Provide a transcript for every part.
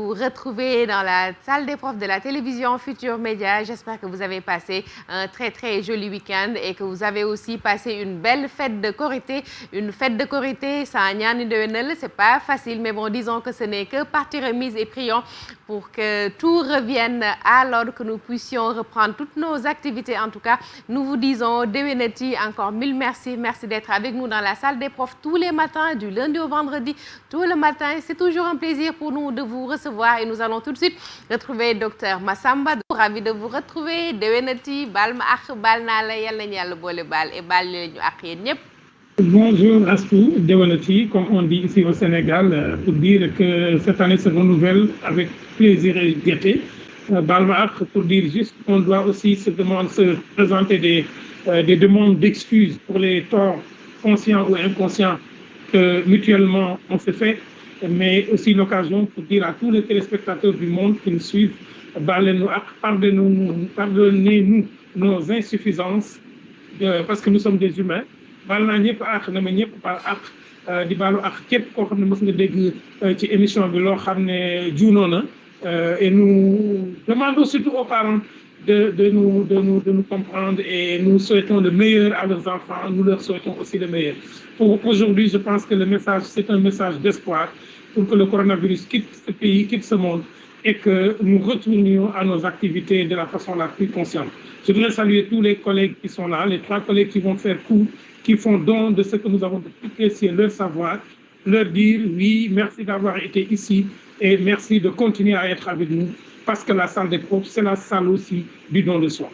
vous retrouver dans la salle des profs de la télévision Futur Média. J'espère que vous avez passé un très très joli week-end et que vous avez aussi passé une belle fête de Korité. Une fête de Korité sans ñaani ndewenal, c'est pas facile, mais bon, disons que ce n'est que partie remise et prions pour que tout revienne à l'ordre, que nous puissions reprendre toutes nos activités. En tout cas, nous vous disons déwénati, encore mille merci. Merci d'être avec nous dans la salle des profs tous les matins, du lundi au vendredi, tout le matin. C'est toujours un plaisir pour nous de vous recevoir et nous allons tout de suite retrouver Docteur Massamba. Ravi de vous retrouver. Déwénati, bal ma ak, bal naa la, yal nañu yàlla boole baal et baal ñu ak yéen ñëpp. Bonjour Astou, Dewanati, comme on dit ici au Sénégal, pour dire que cette année se renouvelle avec plaisir et gaieté. Balmaak, pour dire juste qu'on doit aussi se présenter des demandes d'excuses pour les torts conscients ou inconscients que mutuellement on se fait, mais aussi l'occasion pour dire à tous les téléspectateurs du monde qui nous suivent, pardonnez-nous nos insuffisances, parce que nous sommes des humains. baal naa ñëpp ak na ma ñëpp baal ak di baalu ak képp koo xam ne mës nga dégg ci émission bi loo xam ne juunoo na et nous demandons surtout aux parents de nous comprendre et nous souhaitons le meilleur à leurs enfants, nous leur souhaitons aussi le meilleur. Pour aujourd'hui, je pense que le message, c'est un message d'espoir pour que le coronavirus quitte ce pays, quitte ce monde et que nous retournions à nos activités de la façon la plus consciente. Je voudrais saluer tous les collègues qui sont là, les 3 collègues qui vont faire cours, qui font don de ce que nous avons de plus précieux, leur savoir, leur dire oui, merci d'avoir été ici et merci de continuer à être avec nous parce que la salle des profs, c'est la salle aussi du don de soi.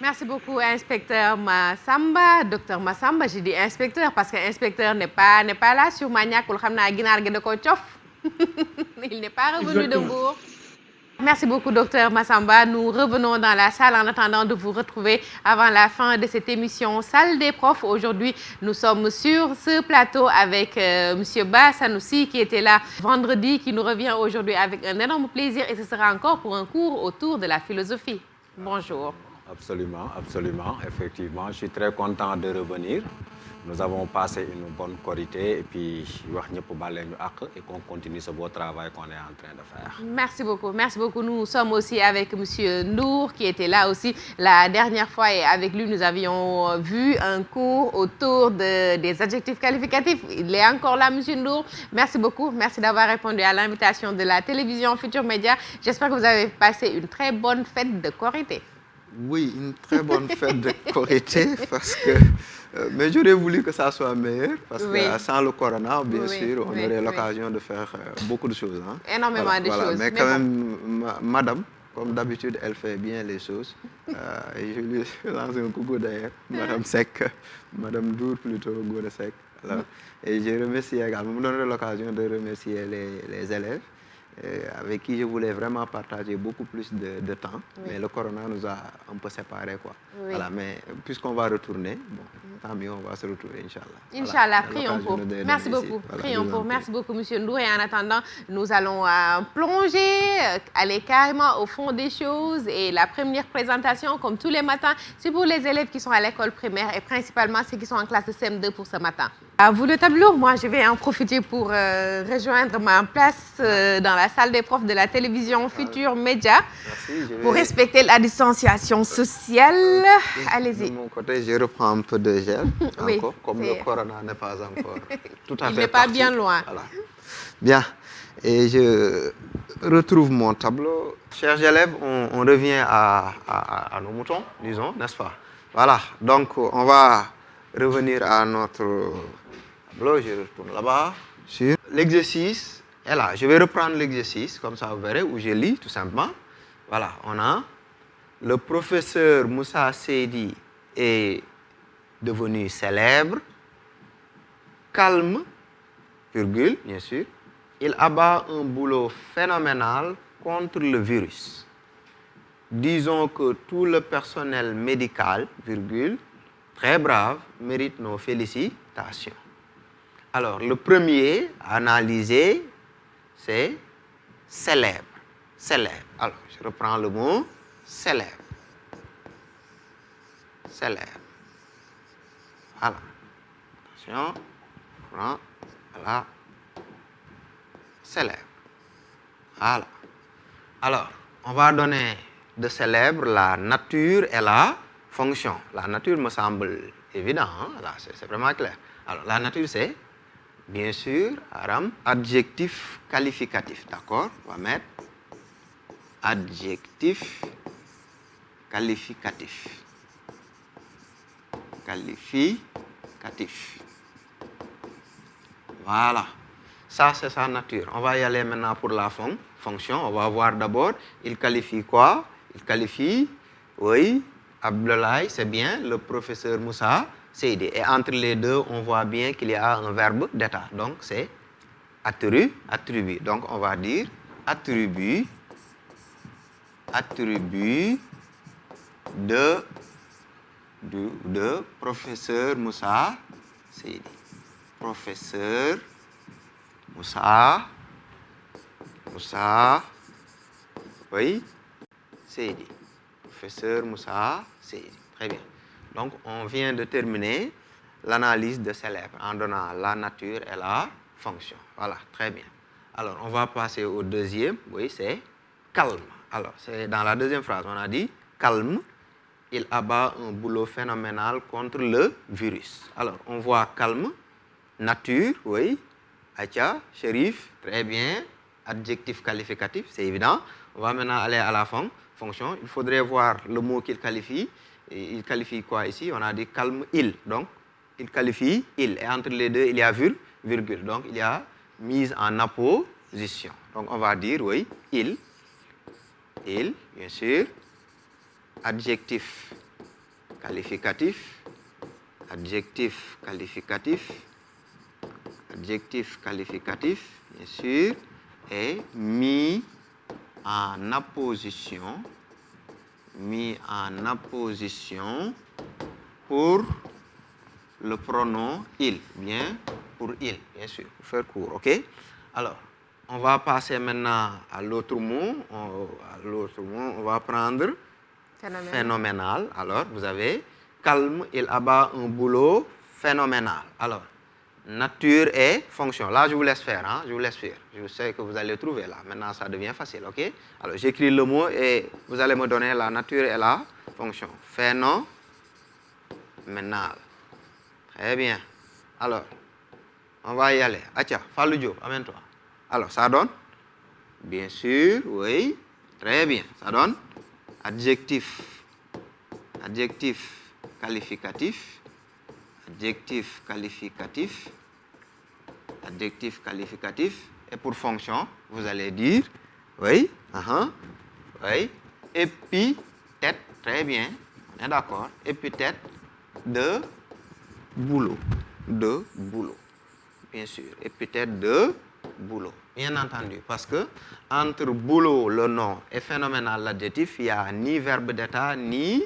Merci beaucoup, inspecteur Massamba, docteur Massamba. J'ai dit inspecteur parce que inspecteur n'est pas là sur Maniac. Il n'est pas revenu de Mbour. Merci beaucoup, docteur Massamba. Nous revenons dans la salle en attendant de vous retrouver avant la fin de cette émission Salle des profs. Aujourd'hui, nous sommes sur ce plateau avec Monsieur Ba Sanoussi qui était là vendredi, qui nous revient aujourd'hui avec un énorme plaisir et ce sera encore pour un cours autour de la philosophie. Bonjour. Absolument, absolument. Effectivement, je suis très content de revenir. Nous avons passé une bonne Korité et puis et qu'on continue ce beau travail qu'on est en train de faire. Merci beaucoup, merci beaucoup. Nous sommes aussi avec Monsieur Ndour qui était là aussi la dernière fois et avec lui nous avions vu un cours autour des adjectifs qualificatifs. Il est encore là, Monsieur Ndour. Merci beaucoup, merci d'avoir répondu à l'invitation de la télévision Futur Média. J'espère que vous avez passé une très bonne fête de Korité. Oui, une très bonne fête de Korité parce que mais j'aurais voulu que ça soit meilleur parce que sans le corona, bien sûr, on aurait l'occasion de faire beaucoup de choses. Hein. Énormément de choses. Mais quand même, madame, comme d'habitude, elle fait bien les choses. Et je lui lance un coucou d'ailleurs, Madame Sek, Madame Dour plutôt, Gode Sek. Et je remercie également, me donnerai l'occasion de remercier les élèves. Avec qui je voulais vraiment partager beaucoup plus de temps. Oui. Mais le corona nous a un peu séparés, quoi. Oui. Voilà, mais puisqu'on va retourner, bon, tant mieux, on va se retrouver, Inch'Allah. Inch'Allah, voilà, prions pour. Merci beaucoup. Voilà, prions pour. Merci beaucoup, Monsieur Ndour. Et en attendant, nous allons plonger, aller carrément au fond des choses. Et la première présentation, comme tous les matins, c'est pour les élèves qui sont à l'école primaire et principalement ceux qui sont en classe de CM2 pour ce matin. À vous le tableau, moi je vais en profiter pour rejoindre ma place dans la salle des profs de la télévision Futur Média. Pour respecter la distanciation sociale. Allez-y. De mon côté, je reprends un peu de gel, oui, encore, comme le corona n'est pas encore tout à fait Il n'est pas bien loin. Voilà. Bien, et je retrouve mon tableau. Chers élèves, on revient à nos moutons, disons, n'est-ce pas? Voilà, donc on va revenir à notre tableau. Je retourne là-bas sur l'exercice. Et là, je vais reprendre l'exercice, comme ça vous verrez, où je lis tout simplement. Voilà, on a le professeur Moussa Seydi est devenu célèbre, calme, virgule, bien sûr. Il abat un boulot phénoménal contre le virus. Disons que tout le personnel médical, virgule, très brave, mérite nos félicitations. Alors, le premier à analyser, c'est célèbre. Célèbre. Alors, je reprends le mot célèbre. Célèbre. Voilà. Attention. Voilà. Célèbre. Voilà. Alors, on va donner de célèbre la nature et la fonction. La nature me semble évident, hein? Là, c'est vraiment clair. Alors, la nature, c'est, bien sûr, Aram, adjectif qualificatif, d'accord? On va mettre adjectif qualificatif. Qualificatif. Voilà. Ça, c'est sa nature. On va y aller maintenant pour la fonction. On va voir d'abord, il qualifie quoi? Il qualifie, oui, Abdoulaye, c'est bien, le professeur Moussa Seydi. Et entre les deux, on voit bien qu'il y a un verbe d'état. Donc, c'est attribut. Donc, on va dire attribut de professeur Moussa Seydi. Professeur Moussa, oui, Seydi. Professeur Moussa Seydi. Très bien. Donc, on vient de terminer l'analyse de célèbre en donnant la nature et la fonction. Voilà, très bien. Alors, on va passer au deuxième. Oui, c'est calme. Alors, c'est dans la deuxième phrase, on a dit calme. Il abat un boulot phénoménal contre le virus. Alors, on voit calme, nature, oui. Acha, shérif, très bien. Adjectif qualificatif, c'est évident. On va maintenant aller à la fonction. Il faudrait voir le mot qu'il qualifie. Et il qualifie quoi ici? On a dit calme, il. Donc, il qualifie il. Et entre les deux, il y a virgule. Donc, il y a mise en apposition. Donc, on va dire, oui, il, bien sûr. Adjectif qualificatif. Adjectif qualificatif. Adjectif qualificatif, bien sûr, est mis en apposition pour le pronom il, bien, pour il, bien sûr, pour faire court, ok? Alors, on va passer maintenant à l'autre mot. On va prendre phénoménal. Alors, vous avez calme, il abat un boulot phénoménal. Alors, nature et fonction. Là, je vous laisse faire. Hein? Je vous laisse faire. Je sais que vous allez trouver là. Maintenant, ça devient facile, ok? Alors, j'écris le mot et vous allez me donner la nature et la fonction. Phénoménal. Très bien. Alors, on va y aller. Atia, Fallou Diop, amène-toi. Alors, ça donne? Bien sûr, oui. Très bien. Ça donne? Adjectif qualificatif. Adjectif qualificatif. Et pour fonction, vous allez dire, oui, oui, épithète, très bien, on est d'accord, épithète de boulot, bien sûr, épithète de boulot, bien entendu, parce que entre boulot, le nom, et phénoménal, l'adjectif, il n'y a ni verbe d'état, ni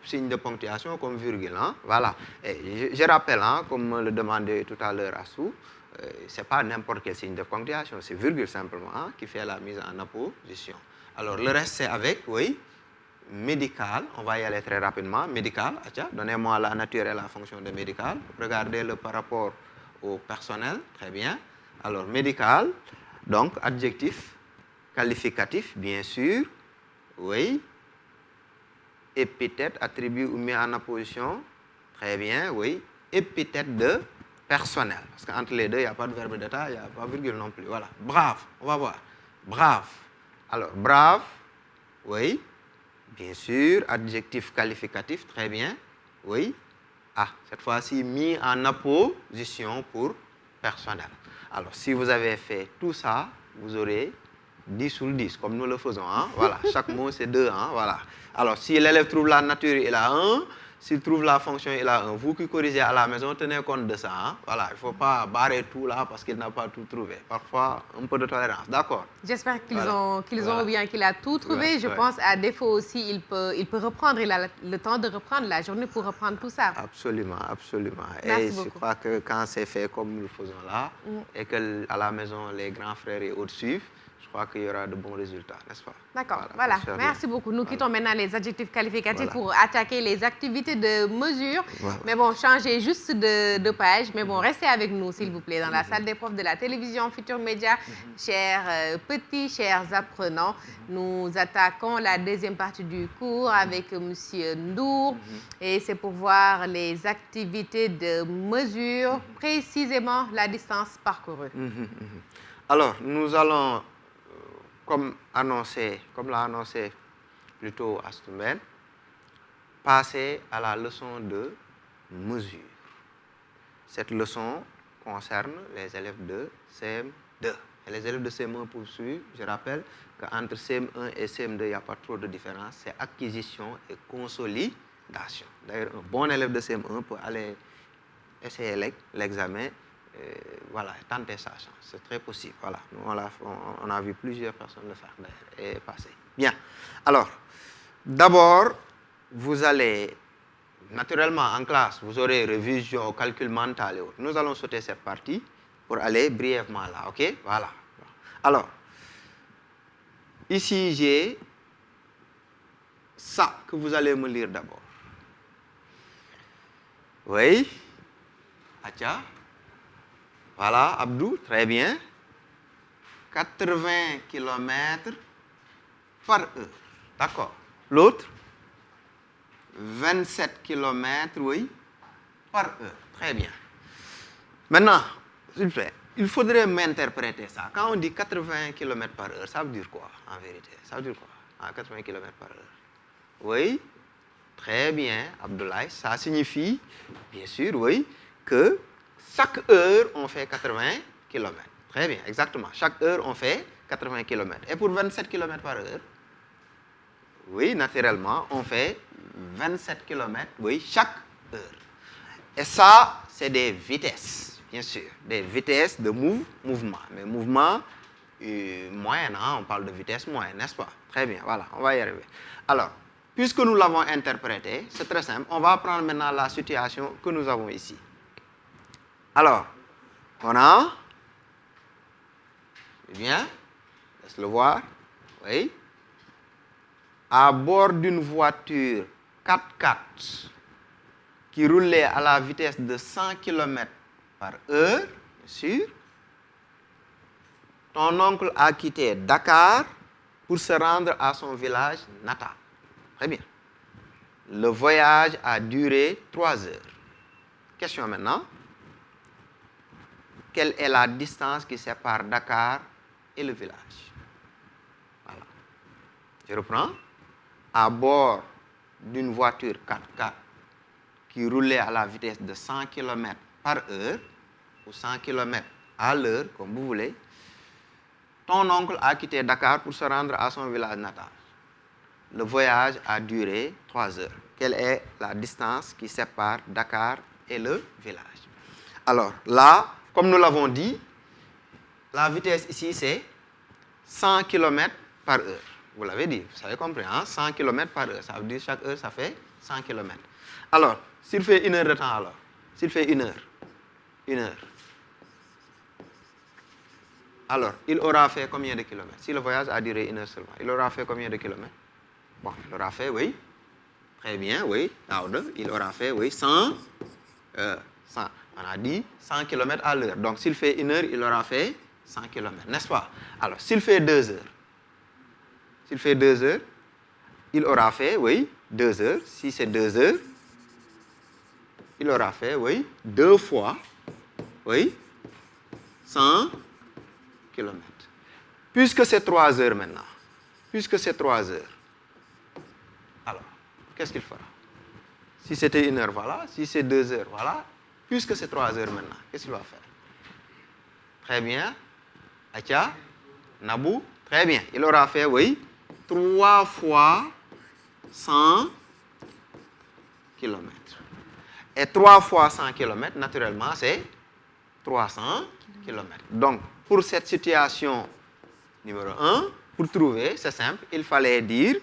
signe de ponctuation comme virgule. Hein? Voilà. Et je rappelle, hein, comme me le demandait tout à l'heure Assou, ce n'est pas n'importe quel signe de ponctuation, c'est virgule simplement hein, qui fait la mise en apposition. Alors le reste c'est avec, oui, médical, on va y aller très rapidement. Médical, donnez-moi la nature et la fonction de médical. Regardez-le par rapport au personnel, très bien. Alors médical, donc adjectif qualificatif, bien sûr, oui. Épithète, attribut ou mis en apposition. Très bien, oui. Épithète de personnel. Parce qu'entre les deux, il n'y a pas de verbe d'état, il n'y a pas de virgule non plus. Voilà. Brave, on va voir. Brave. Alors, brave, oui. Bien sûr. Adjectif qualificatif, très bien. Oui. Ah, cette fois-ci, mis en apposition pour personnel. Alors, si vous avez fait tout ça, vous aurez 10 sur 10, comme nous le faisons. Hein? Voilà, chaque mot, c'est 2. Hein? Voilà. Alors, si l'élève trouve la nature, il a 1. S'il trouve la fonction, il a 1. Vous qui corrigez à la maison, tenez compte de ça. Hein? Voilà, il ne faut pas barrer tout là parce qu'il n'a pas tout trouvé. Parfois, un peu de tolérance. D'accord? J'espère qu'ils ont bien qu'il a tout trouvé. Je pense, à défaut aussi, il peut reprendre. Il a le temps de reprendre la journée pour reprendre tout ça. Absolument, absolument. Merci et beaucoup. Je crois que quand c'est fait comme nous le faisons là, et qu'à la maison, les grands frères et autres suivent, je crois qu'il y aura de bons résultats, n'est-ce pas? D'accord, voilà. Merci beaucoup. Nous quittons maintenant les adjectifs qualificatifs pour attaquer les activités de mesure. Mais bon, changez juste de page. Mais bon, restez avec nous, s'il vous plaît, dans la salle des profs de la télévision Futurs Médias. Chers petits, chers apprenants, nous attaquons la deuxième partie du cours avec Monsieur Ndour. Et c'est pour voir les activités de mesure, précisément la distance parcourue. Alors, nous allons, comme l'a annoncé plutôt Astumben, passer à la leçon de mesure. Cette leçon concerne les élèves de CM2. Et les élèves de CM1 poursuivent, je rappelle qu'entre CM1 et CM2, il n'y a pas trop de différence, c'est acquisition et consolidation. D'ailleurs, un bon élève de CM1 peut aller essayer l'examen, voilà, tenter sa chance. C'est très possible. Voilà. Nous, on a vu plusieurs personnes le faire et passer. Bien. Alors, d'abord, vous allez, naturellement, en classe, vous aurez révision, calcul mental et autres. Nous allons sauter cette partie pour aller brièvement là, OK? Voilà. Alors, ici, j'ai ça que vous allez me lire d'abord. Oui? Acha? Voilà, Abdou, très bien. 80 km par heure. D'accord. L'autre? 27 km, oui, par heure. Très bien. Maintenant, s'il vous plaît, il faudrait m'interpréter ça. Quand on dit 80 km par heure, ça veut dire quoi, en vérité? Ça veut dire quoi, 80 km par heure? Oui, très bien, Abdoulaye. Ça signifie, bien sûr, oui, que chaque heure, on fait 80 km. Très bien, exactement. Chaque heure, on fait 80 km. Et pour 27 km par heure, oui, naturellement, on fait 27 km, oui, chaque heure. Et ça, c'est des vitesses, bien sûr. Des vitesses de mouvement. Mais mouvement moyen, hein, on parle de vitesse moyenne, n'est-ce pas? Très bien, voilà, on va y arriver. Alors, puisque nous l'avons interprété, c'est très simple. On va prendre maintenant la situation que nous avons ici. Alors, on a, bien, laisse-le voir, oui, à bord d'une voiture 4x4 qui roulait à la vitesse de 100 km par heure, bien sûr, ton oncle a quitté Dakar pour se rendre à son village natal. Très bien. Le voyage a duré 3 heures. Question maintenant. Quelle est la distance qui sépare Dakar et le village? Voilà. Je reprends. À bord d'une voiture 4x4 qui roulait à la vitesse de 100 km par heure, ou 100 km à l'heure, comme vous voulez, ton oncle a quitté Dakar pour se rendre à son village natal. Le voyage a duré 3 heures. Quelle est la distance qui sépare Dakar et le village? Alors là, comme nous l'avons dit, la vitesse ici, c'est 100 km par heure. Vous l'avez dit, vous avez compris, hein? 100 km par heure. Ça veut dire chaque heure, ça fait 100 km. Alors, s'il fait 1 heure de temps, alors, s'il fait 1 heure, alors, il aura fait combien de kilomètres? Si le voyage a duré 1 heure seulement, il aura fait combien de kilomètres? Bon, il aura fait, oui, très bien, oui, il aura fait, oui, 100, on a dit 100 km à l'heure. Donc, s'il fait 1 heure, il aura fait 100 km, n'est-ce pas? Alors, s'il fait 2 heures, il aura fait, oui, 2 heures. Si c'est 2 heures, il aura fait, oui, 2 fois, oui, 100 km. Puisque c'est 3 heures maintenant, alors, qu'est-ce qu'il fera? Si c'était 1 heure, voilà. Si c'est 2 heures, voilà. Puisque c'est 3 heures maintenant, qu'est-ce qu'il va faire? Très bien. Acha, Nabou, très bien. Il aura fait, oui, 3 fois 100 km. Et 3 fois 100 km, naturellement, c'est 300 km. Donc, pour cette situation numéro 1, pour trouver, c'est simple, il fallait dire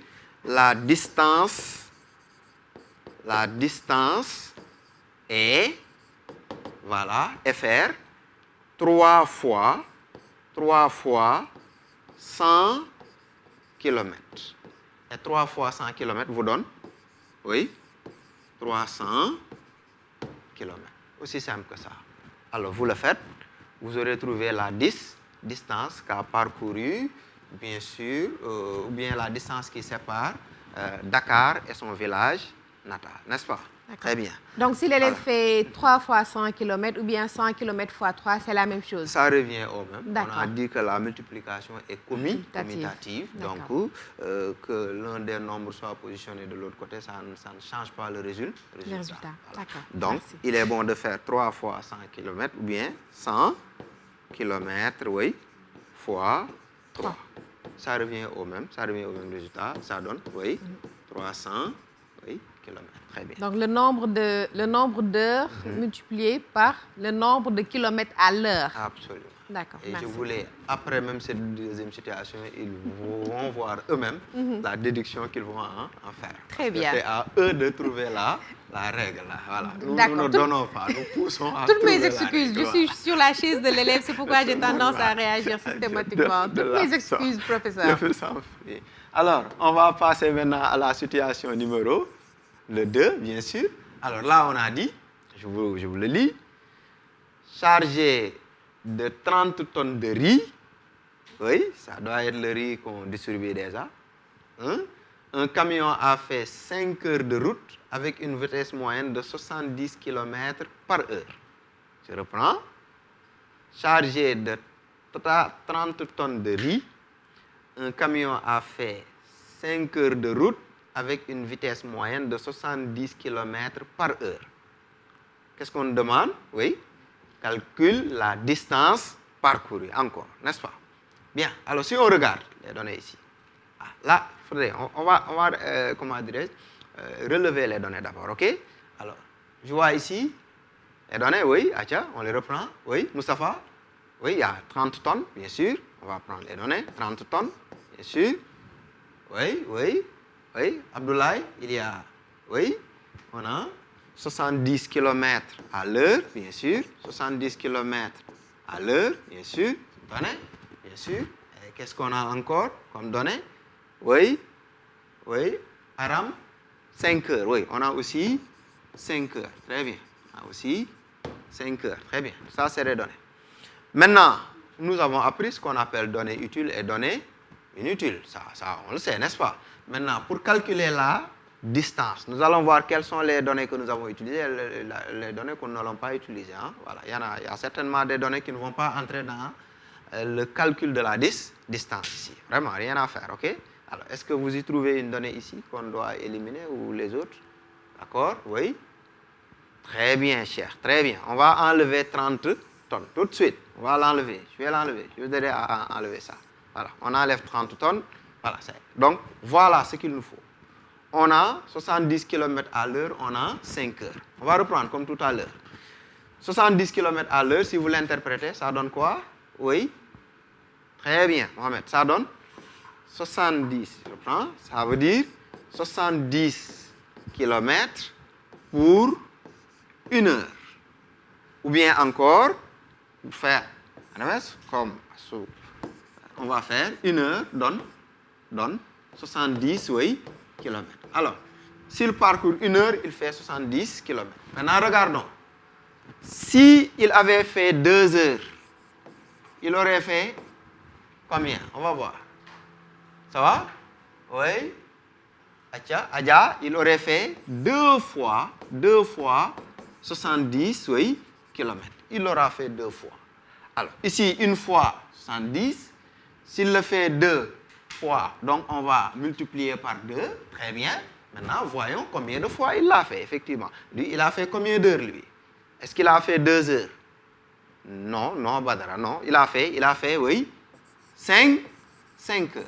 la distance est, voilà, et faire 3 fois 100 kilomètres. Et 3 fois 100 kilomètres vous donne, oui, 300 kilomètres. Aussi simple que ça. Alors, vous le faites, vous aurez trouvé la distance qu'a parcouru, bien sûr, ou bien la distance qui sépare Dakar et son village natal, n'est-ce pas? Très bien. Donc, si l'élève fait 3 fois 100 km ou bien 100 km fois 3, c'est la même chose. Ça revient au même. On a D'accord. dit que la multiplication est commutative. Donc, que l'un des nombres soit positionné de l'autre côté, ça ne change pas le résultat. Voilà. D'accord. Donc, Merci. il est bon de faire 3 fois 100 km ou bien 100 km, oui, fois 3. Ça revient au même résultat. Ça donne, oui, 300, oui, km. Très bien. Donc, le nombre d'heures multiplié par le nombre de kilomètres à l'heure. Absolument. D'accord, Et merci. je voulais, après même cette deuxième situation, ils vont voir eux-mêmes la déduction qu'ils vont en faire. Très bien. C'est à eux de trouver la règle. Là. Voilà. Nous ne donnons pas, nous poussons à Toutes trouver mes la excuses, règle. je suis sur la chaise de l'élève, c'est pourquoi j'ai tendance à réagir systématiquement. Toutes mes excuses, professeur. Alors, on va passer maintenant à la situation numéro le 2, bien sûr. Alors là, on a dit, je vous le lis, chargé de 30 tonnes de riz, oui, ça doit être le riz qu'on distribue déjà. Hein? Un camion a fait 5 heures de route avec une vitesse moyenne de 70 km par heure. Je reprends. Chargé de 30 tonnes de riz, un camion a fait 5 heures de route avec une vitesse moyenne de 70 km par heure. Qu'est-ce qu'on demande? Oui. Calcule la distance parcourue, encore, n'est-ce pas? Bien, alors si on regarde les données ici, là, on va comment dirais-je, relever les données d'abord, ok? Alors, je vois ici les données, oui, Acha, on les reprend, oui, Moustapha, oui, il y a 30 tonnes, bien sûr, on va prendre les données, 30 tonnes, bien sûr, oui, Abdoulaye, il y a, oui, on a 70 km à l'heure, bien sûr. 70 km à l'heure, bien sûr. Données, bien sûr. Et qu'est-ce qu'on a encore comme données? Oui. Aram, 5 heures. Oui, on a aussi 5 heures. Très bien. On a aussi 5 heures. Très bien. Ça, c'est les données. Maintenant, nous avons appris ce qu'on appelle données utiles et données inutiles. Ça, on le sait, n'est-ce pas? Maintenant, pour calculer la distance, nous allons voir quelles sont les données que nous avons utilisées et les données que nous n'allons pas utiliser. Hein? Voilà. Il y a certainement des données qui ne vont pas entrer dans le calcul de la distance ici. Vraiment, rien à faire, ok? Alors, est-ce que vous y trouvez une donnée ici qu'on doit éliminer ou les autres? D'accord? Oui? Très bien, cher, très bien. On va enlever 30 tonnes tout de suite. On va l'enlever. Je vais l'enlever. Je vais vous aider à enlever ça. Voilà, on enlève 30 tonnes. Voilà, donc, voilà ce qu'il nous faut. On a 70 km à l'heure, on a 5 heures. On va reprendre comme tout à l'heure. 70 km à l'heure, si vous l'interprétez, ça donne quoi? Oui. Très bien, Mohamed. Ça donne 70. Je reprends. Ça veut dire 70 km pour 1 heure. Ou bien encore, pour faire comme on va faire 1 heure donne 70 km. Alors, s'il parcourt 1 heure, il fait 70 km. Maintenant, regardons. S'il avait fait 2 heures, il aurait fait combien? On va voir. Ça va? Oui. Adja, il aurait fait 2 fois 70 km. Il l'aura fait 2 fois. Alors, ici, 1 fois 70. S'il le fait 2 fois, donc on va multiplier par 2. Très bien. Maintenant, voyons combien de fois il l'a fait, effectivement. Lui, il a fait combien d'heures, lui? Est-ce qu'il a fait 2 heures? Non, Badara, non. Il a fait, oui, 5 heures.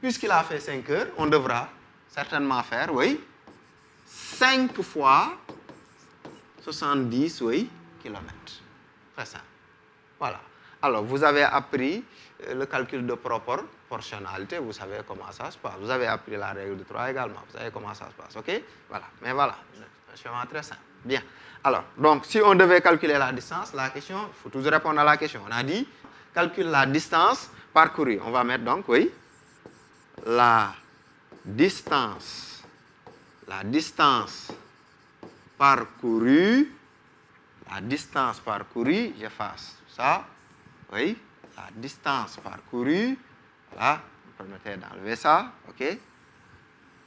Puisqu'il a fait 5 heures, on devra certainement faire, oui, 5 fois 70, kilomètres. Très simple. Voilà. Alors, vous avez appris le calcul de proportionnalité. Vous savez comment ça se passe. Vous avez appris la règle de 3 également. Vous savez comment ça se passe, ok? Voilà. Mais voilà, un schéma très simple. Bien. Alors, donc, si on devait calculer la distance, la question, il faut toujours répondre à la question. On a dit, calcule la distance parcourue. On va mettre donc, oui, la distance parcourue, j'efface tout ça, oui, la distance parcourue, voilà, vous permettez d'enlever ça, ok,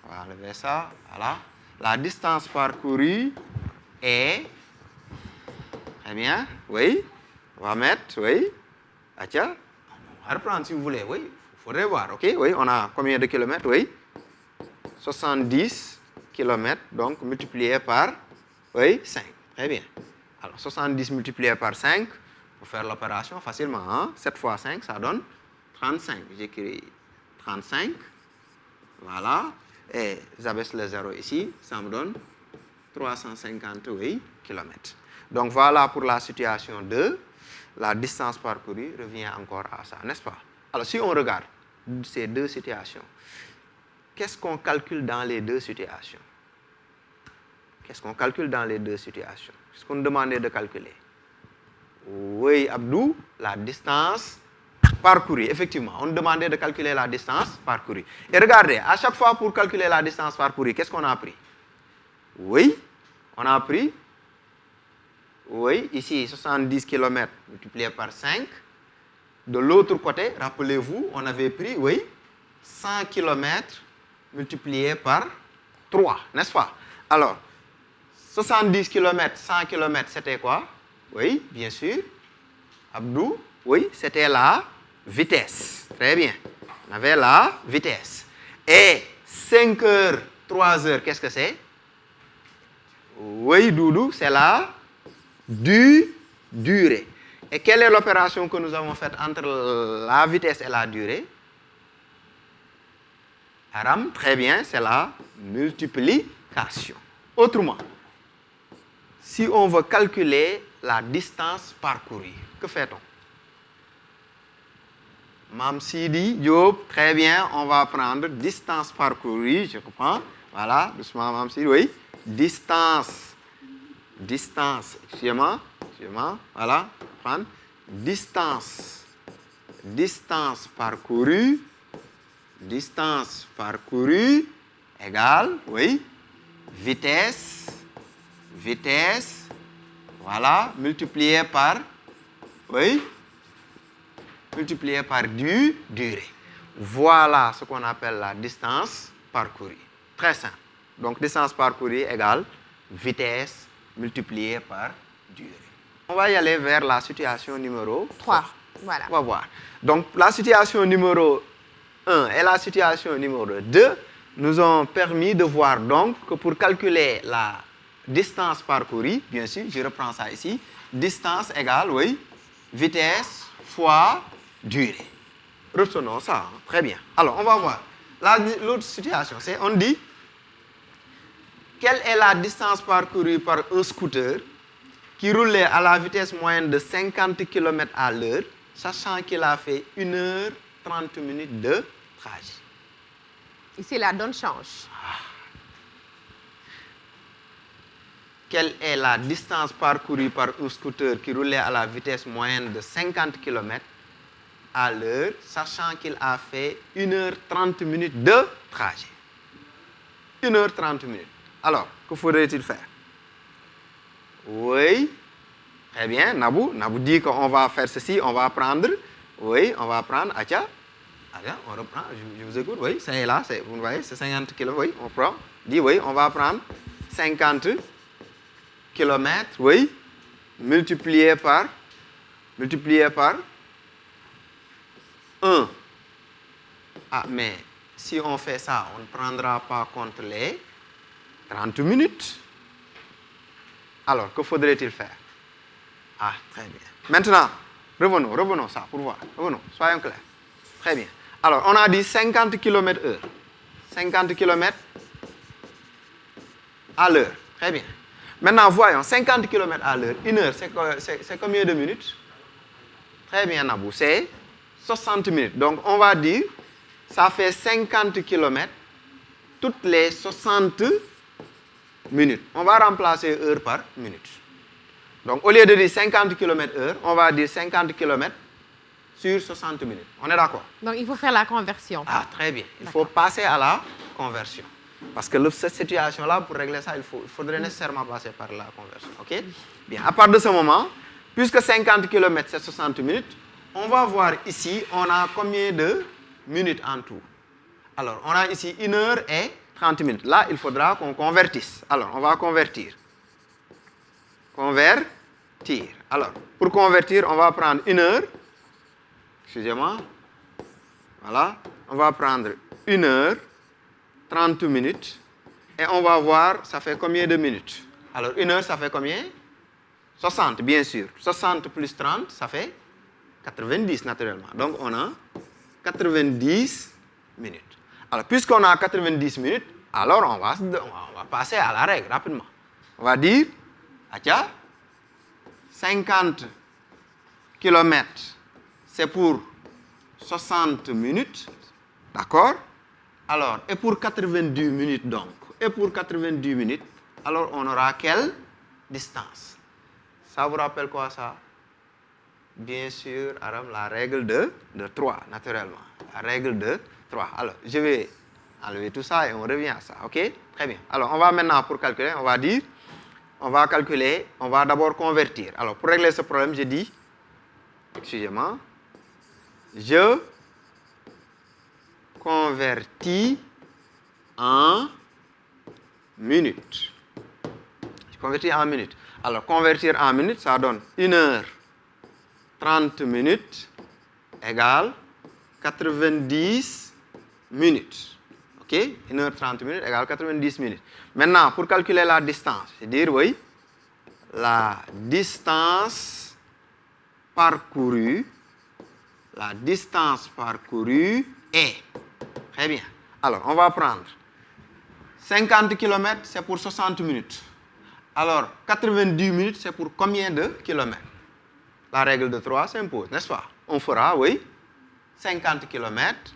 on va enlever ça, voilà, la distance parcourue est, très bien, oui, on va mettre, oui, tiens, on va reprendre si vous voulez, oui, il faudrait voir, ok, oui, on a combien de kilomètres, oui, 70 kilomètres, donc multiplié par, oui, 5, très bien. Alors, 70 multiplié par 5, pour faire l'opération facilement, hein? 7 fois 5, ça donne 35. J'écris 35, voilà, et j'abaisse le 0 ici, ça me donne 358 kilomètres. Donc, voilà pour la situation 2. La distance parcourue revient encore à ça, n'est-ce pas? Alors, si on regarde ces deux situations, qu'est-ce qu'on calcule dans les deux situations? Qu'est-ce qu'on calcule dans les deux situations? Qu'est-ce qu'on demandait de calculer? Oui, Abdou, la distance parcourue. Effectivement, on demandait de calculer la distance parcourue. Et regardez, à chaque fois pour calculer la distance parcourue, qu'est-ce qu'on a pris? Oui, on a pris, oui, ici 70 km multiplié par 5. De l'autre côté, rappelez-vous, on avait pris, oui, 100 km multiplié par 3, n'est-ce pas? Alors, 70 km, 100 km, c'était quoi? Oui, bien sûr. Abdou, oui, c'était la vitesse. Très bien. On avait la vitesse. Et 5 heures, 3 heures, qu'est-ce que c'est? Oui, Doudou, c'est la durée. Et quelle est l'opération que nous avons faite entre la vitesse et la durée? Aram, très bien, c'est la multiplication. Autrement, si on veut calculer la distance parcourue, que fait-on? Mam Sidi, Diop, très bien, on va prendre distance parcourue, je comprends. Voilà, doucement, Mam Sidi, oui. Distance, excusez-moi, voilà, prendre. Distance parcourue égale, oui, vitesse, voilà, multiplié par, oui, durée. Voilà ce qu'on appelle la distance parcourue. Très simple. Donc, distance parcourue égale vitesse multipliée par durée. On va y aller vers la situation numéro 3. Voilà. On va voir. Donc, la situation numéro 1 et la situation numéro 2 nous ont permis de voir donc que pour calculer la distance parcourue, bien sûr, je reprends ça ici, distance égale, oui, vitesse fois durée. Retenons ça, hein? Très bien. Alors, on va voir. L'autre situation, c'est, on dit, quelle est la distance parcourue par un scooter qui roulait à la vitesse moyenne de 50 km à l'heure, sachant qu'il a fait 1 heure 30 minutes de trajet. Ici, la donne change. Quelle est la distance parcourue par un scooter qui roulait à la vitesse moyenne de 50 km à l'heure, sachant qu'il a fait 1 heure 30 minutes de trajet? 1 heure 30 minutes. Alors, que faudrait-il faire? Oui, très bien, Nabou dit qu'on va faire ceci, on va prendre, oui, on va prendre, Atia, on reprend, je vous écoute, oui, c'est là, vous voyez, c'est 50 km, oui, on prend, dit, oui, on va prendre 50 km, oui, multiplié par 1. Ah, mais si on fait ça, on ne prendra pas compte les 30 minutes. Alors, que faudrait-il faire? Ah, très bien. Maintenant, revenons ça pour voir. Revenons, soyons clairs. Très bien. Alors, on a dit 50 km/h. 50 km à l'heure. Très bien. Maintenant, voyons, 50 km à l'heure, 1 heure, c'est combien de minutes? Très bien, Nabou, c'est 60 minutes. Donc, on va dire, ça fait 50 km toutes les 60 minutes. On va remplacer heure par minute. Donc, au lieu de dire 50 km/h, on va dire 50 km sur 60 minutes. On est d'accord? Donc, il faut faire la conversion. Ah, très bien. Il faut passer à la conversion. Parce que cette situation-là, pour régler ça, il faudrait nécessairement passer par la conversion. OK? Bien, à partir de ce moment, puisque 50 km, c'est 60 minutes, on va voir ici, on a combien de minutes en tout? Alors, on a ici 1 heure et 30 minutes. Là, il faudra qu'on convertisse. Alors, on va convertir. Convertir. Alors, pour convertir, on va prendre 1 heure. Excusez-moi. Voilà. On va prendre 1 heure, 30 minutes. Et on va voir, ça fait combien de minutes? Alors, 1 heure, ça fait combien? 60, bien sûr. 60 plus 30, ça fait 90, naturellement. Donc, on a 90 minutes. Alors, puisqu'on a 90 minutes, alors on va passer à la règle rapidement. On va dire, 50 km, c'est pour 60 minutes. D'accord? Alors, et pour 90 minutes donc? Et pour 90 minutes, alors on aura quelle distance? Ça vous rappelle quoi ça? Bien sûr, Aram, la règle de 3, naturellement. La règle de 3. Alors, je vais enlever tout ça et on revient à ça. OK? Très bien. Alors, on va maintenant, pour calculer, on va dire, on va calculer, on va d'abord convertir. Alors, pour régler ce problème, je dis, excusez-moi, je convertis en minutes. Je convertis en minutes. Alors, convertir en minutes, ça donne 1 heure, 30 minutes égale 90 minutes. OK? 1 heure 30 minutes égale 90 minutes. Maintenant, pour calculer la distance, c'est dire, oui, la distance parcourue est. Très bien. Alors, on va prendre 50 km, c'est pour 60 minutes. Alors, 90 minutes, c'est pour combien de kilomètres? La règle de 3 s'impose, n'est-ce pas? On fera, oui, 50 km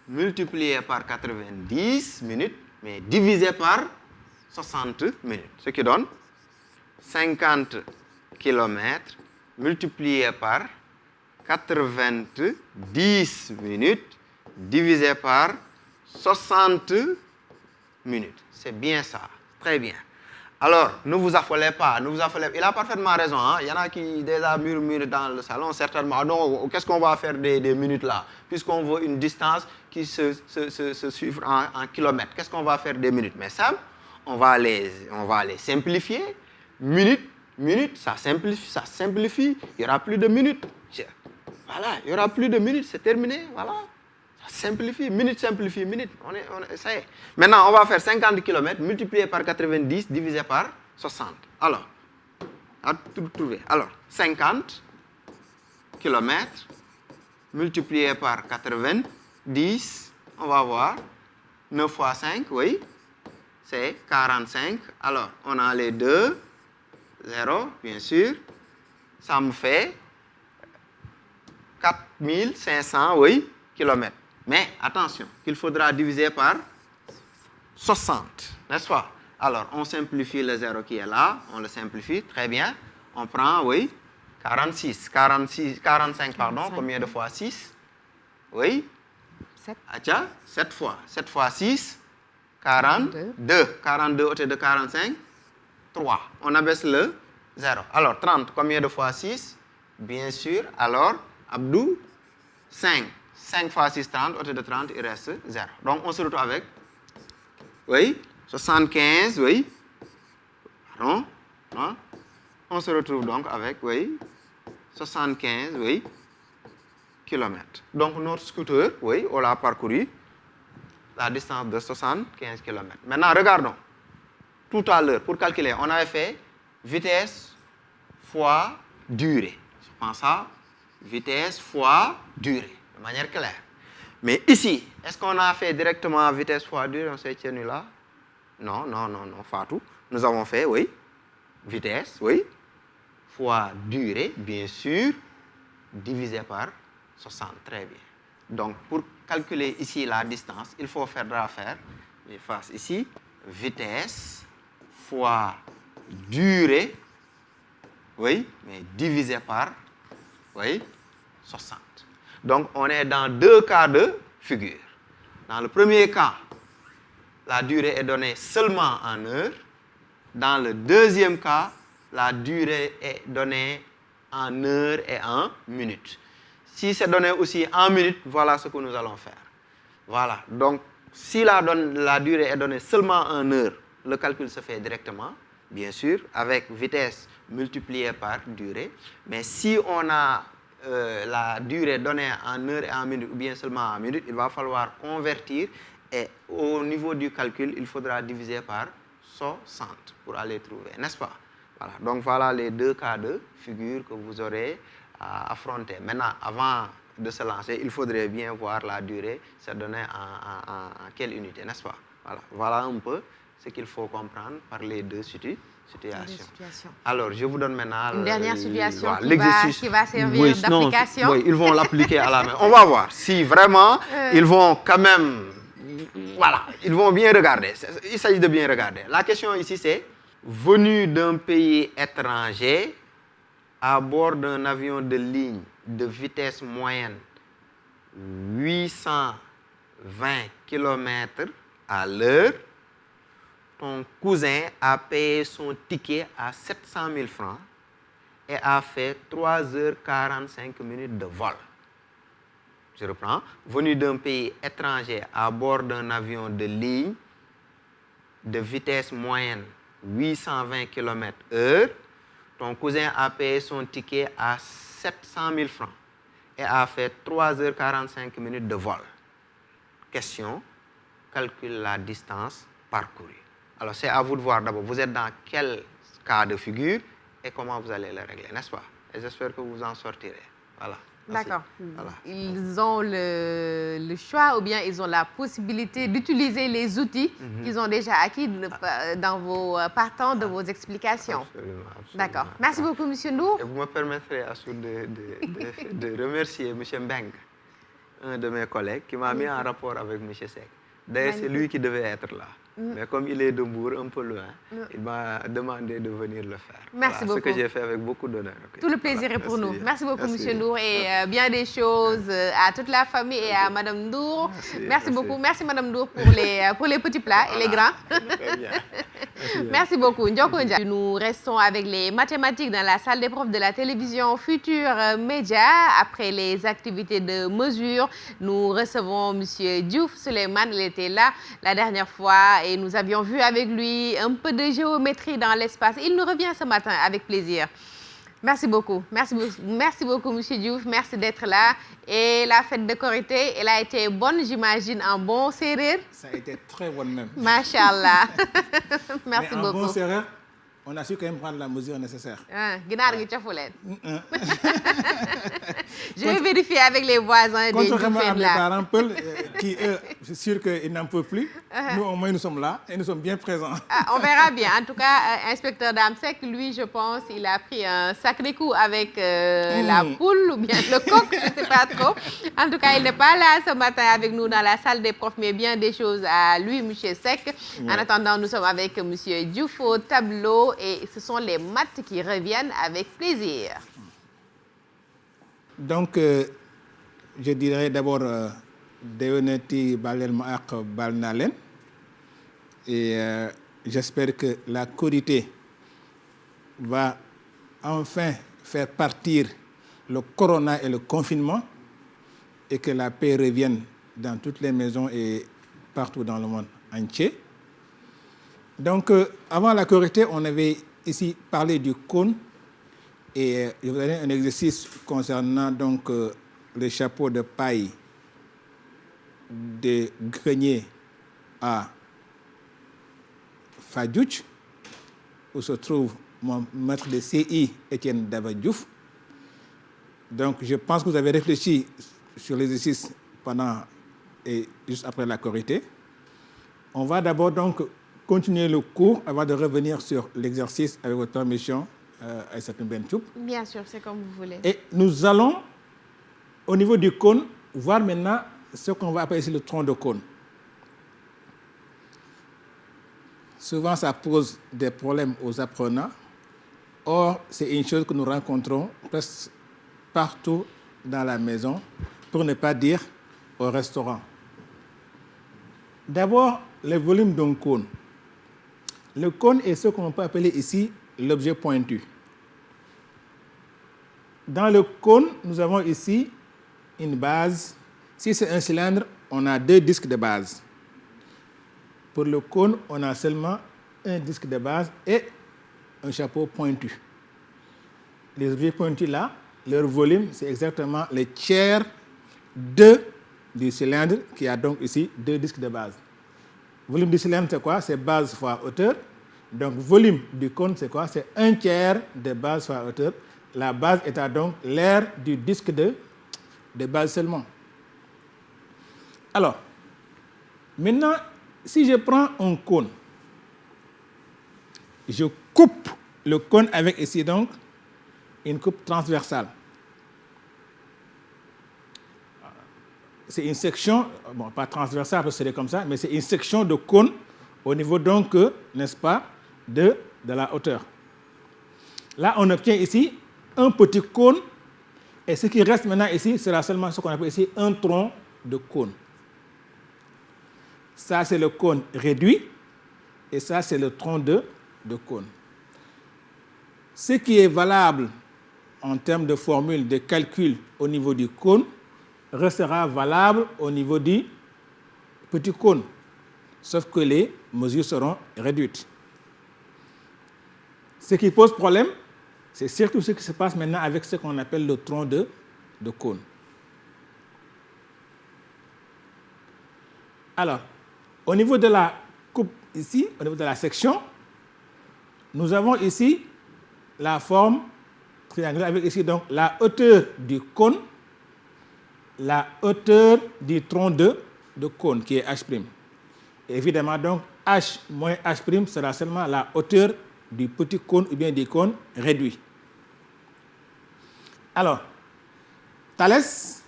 multiplié par 90 minutes, mais divisé par 60 minutes. Ce qui donne 50 km multiplié par 90 minutes divisé par 60 minutes. C'est bien ça. Très bien. Alors, ne vous affolez pas, Il a parfaitement raison. Hein? Il y en a qui déjà murmurent dans le salon, certainement. Non, qu'est-ce qu'on va faire des minutes là? Puisqu'on veut une distance qui se suivre en kilomètres. Qu'est-ce qu'on va faire des minutes? Mais ça, on va les simplifier. Minute, ça simplifie. Il n'y aura plus de minutes. Voilà, il n'y aura plus de minutes, c'est terminé. Voilà. Simplifie, minute, ça y est. Maintenant, on va faire 50 km multiplié par 90 divisé par 60. Alors, à tout trouver. Alors, 50 km multiplié par 90, on va voir. 9 fois 5, oui, c'est 45. Alors, on a les 2, 0, bien sûr. Ça me fait 4500, oui, kilomètres. Mais attention, qu'il faudra diviser par 60, n'est-ce pas? Alors, on simplifie le 0 qui est là, on le simplifie, très bien. On prend, oui, 45, pardon, combien de fois 6? Oui? 7. 7 fois. 7 fois 6, 42. 42 au lieu de 45, 3. On abaisse le 0. Alors, 30, combien de fois 6? Bien sûr, alors, Abdou, 5. 5 fois 6, 30, au lieu de 30, il reste 0. Donc, on se retrouve avec, oui, 75, oui, pardon, hein? On se retrouve donc avec, oui, 75, oui, kilomètres. Donc, notre scooter, oui, on l'a parcouru la distance de 75 km. Maintenant, regardons. Tout à l'heure, pour calculer, on avait fait vitesse fois durée. Je pense ça, vitesse fois durée. De manière claire. Mais ici, est-ce qu'on a fait directement vitesse fois durée? On s'est tenu là? Non, Fatou. Nous avons fait, oui, vitesse, oui, fois durée, bien sûr, divisé par 60. Très bien. Donc, pour calculer ici la distance, il faudra faire, je fasse ici, vitesse fois durée, oui, mais divisé par, oui, 60. Donc, on est dans 2 cas de figure. Dans le premier cas, la durée est donnée seulement en heures. Dans le deuxième cas, la durée est donnée en heures et en minutes. Si c'est donné aussi en minutes, voilà ce que nous allons faire. Voilà. Donc, si la durée est donnée seulement en heures, le calcul se fait directement, bien sûr, avec vitesse multipliée par durée. Mais si on a la durée donnée en heures et en minutes, ou bien seulement en minutes, il va falloir convertir. Et au niveau du calcul, il faudra diviser par 60 pour aller trouver, n'est-ce pas? Voilà. Donc, voilà les 2 cas de figure que vous aurez à affronter. Maintenant, avant de se lancer, il faudrait bien voir la durée, c'est donné en quelle unité, n'est-ce pas? Voilà un peu ce qu'il faut comprendre par les 2 situations. Alors, je vous donne maintenant une dernière situation l'exercice qui va servir d'application. Oui, ils vont l'appliquer à la main. On va voir si vraiment ils vont quand même... Voilà, ils vont bien regarder. Il s'agit de bien regarder. La question ici, c'est venu d'un pays étranger à bord d'un avion de ligne de vitesse moyenne 820 km à l'heure, ton cousin a payé son ticket à 700 000 francs et a fait 3h45 de vol. Je reprends. Venu d'un pays étranger à bord d'un avion de ligne de vitesse moyenne 820 km/h, ton cousin a payé son ticket à 700 000 francs et a fait 3h45 de vol. Question, calcule la distance parcourue. Alors, c'est à vous de voir d'abord. Vous êtes dans quel cas de figure et comment vous allez le régler, n'est-ce pas? Et j'espère que vous en sortirez. Voilà. D'accord. Voilà. Ils ont le choix ou bien ils ont la possibilité d'utiliser les outils qu'ils ont déjà acquis dans partant de vos explications. Absolument. D'accord. Merci beaucoup, M. Ndour. Et vous me permettrez de remercier M. Mbeng, un de mes collègues, qui m'a mis en rapport avec M. Seck. D'ailleurs, c'est lui qui devait être là. Mais comme il est de Mbour, un peu loin, il m'a demandé de venir le faire. Merci beaucoup. Ce que j'ai fait avec beaucoup d'honneur. Okay. Tout le plaisir est pour nous. Merci beaucoup, M. Ndour, et bien des choses à toute la famille et à Mme Ndour. Merci beaucoup. Merci, Mme Ndour, pour les petits plats et les grands. Très bien. Merci beaucoup. Nous restons avec les mathématiques dans la salle des profs de la télévision Futur Média. Après les activités de mesure, nous recevons M. Diouf Souleymane. Il était là la dernière fois et nous avions vu avec lui un peu de géométrie dans l'espace. Il nous revient ce matin avec plaisir. Merci beaucoup. Merci beaucoup, M. Diouf. Merci d'être là. Et la fête de Korité, elle a été bonne, j'imagine, en bon séeréer. Ça a été très bonne même. Machallah. Merci beaucoup. En bon séeréer, on a su quand même prendre la mesure nécessaire. Je vais vérifier avec les voisins. Contrairement à mes parents, qui eux, c'est sûr qu'ils n'en peuvent plus. Nous, au moins, nous sommes là et nous sommes bien présents. On verra bien. En tout cas, inspecteur Damsek, lui, je pense, il a pris un sacré coup avec la poule ou bien le coq, je ne sais pas trop. En tout cas, il n'est pas là ce matin avec nous dans la salle des profs, mais bien des choses à lui, M. Seck. En attendant, nous sommes avec M. Diouf au tableau. Et ce sont les maths qui reviennent avec plaisir. Donc, je dirais d'abord Deoneti Balel Maak Balnalen. Et j'espère que la Korité va enfin faire partir le corona et le confinement et que la paix revienne dans toutes les maisons et partout dans le monde entier. Donc, avant la Korité, on avait ici parlé du cône et je vous donne un exercice concernant donc le chapeau de paille de Grenier à Fadjouch, où se trouve mon maître de CI, Étienne Dabadjouf. Donc, je pense que vous avez réfléchi sur l'exercice pendant et juste après la Korité. On va d'abord donc continuer le cours avant de revenir sur l'exercice avec votre permission, Aïssatou Benchoub. Bien sûr, c'est comme vous voulez. Et nous allons, au niveau du cône, voir maintenant ce qu'on va appeler ici le tronc de cône. Souvent, ça pose des problèmes aux apprenants. Or, c'est une chose que nous rencontrons presque partout dans la maison, pour ne pas dire au restaurant. D'abord, le volume d'un cône. Le cône est ce qu'on peut appeler ici l'objet pointu. Dans le cône, nous avons ici une base. Si c'est un cylindre, on a 2 disques de base. Pour le cône, on a seulement un disque de base et un chapeau pointu. Les objets pointus là, leur volume, c'est exactement le tiers du cylindre qui a donc ici 2 disques de base. Volume du cylindre, c'est quoi? C'est base fois hauteur. Donc, volume du cône, c'est quoi? C'est 1/3 de base fois hauteur. La base étant donc l'aire du disque de base seulement. Alors, maintenant, si je prends un cône, je coupe le cône avec ici donc une coupe transversale. C'est une section, bon, pas transversale parce que c'est comme ça, mais c'est une section de cône au niveau donc, n'est-ce pas, de la hauteur. Là, on obtient ici un petit cône et ce qui reste maintenant ici sera seulement ce qu'on appelle ici un tronc de cône. Ça, c'est le cône réduit et ça, c'est le tronc de cône. Ce qui est valable en termes de formule de calcul au niveau du cône restera valable au niveau du petit cône, sauf que les mesures seront réduites. Ce qui pose problème, c'est surtout ce qui se passe maintenant avec ce qu'on appelle le tronc de cône. Alors, au niveau de la coupe ici, au niveau de la section, nous avons ici la forme triangulaire avec ici donc la hauteur du cône, la hauteur du tronc de cône qui est H'. Et évidemment donc H moins H' sera seulement la hauteur du petit cône ou bien du cône réduit. Alors, Thalès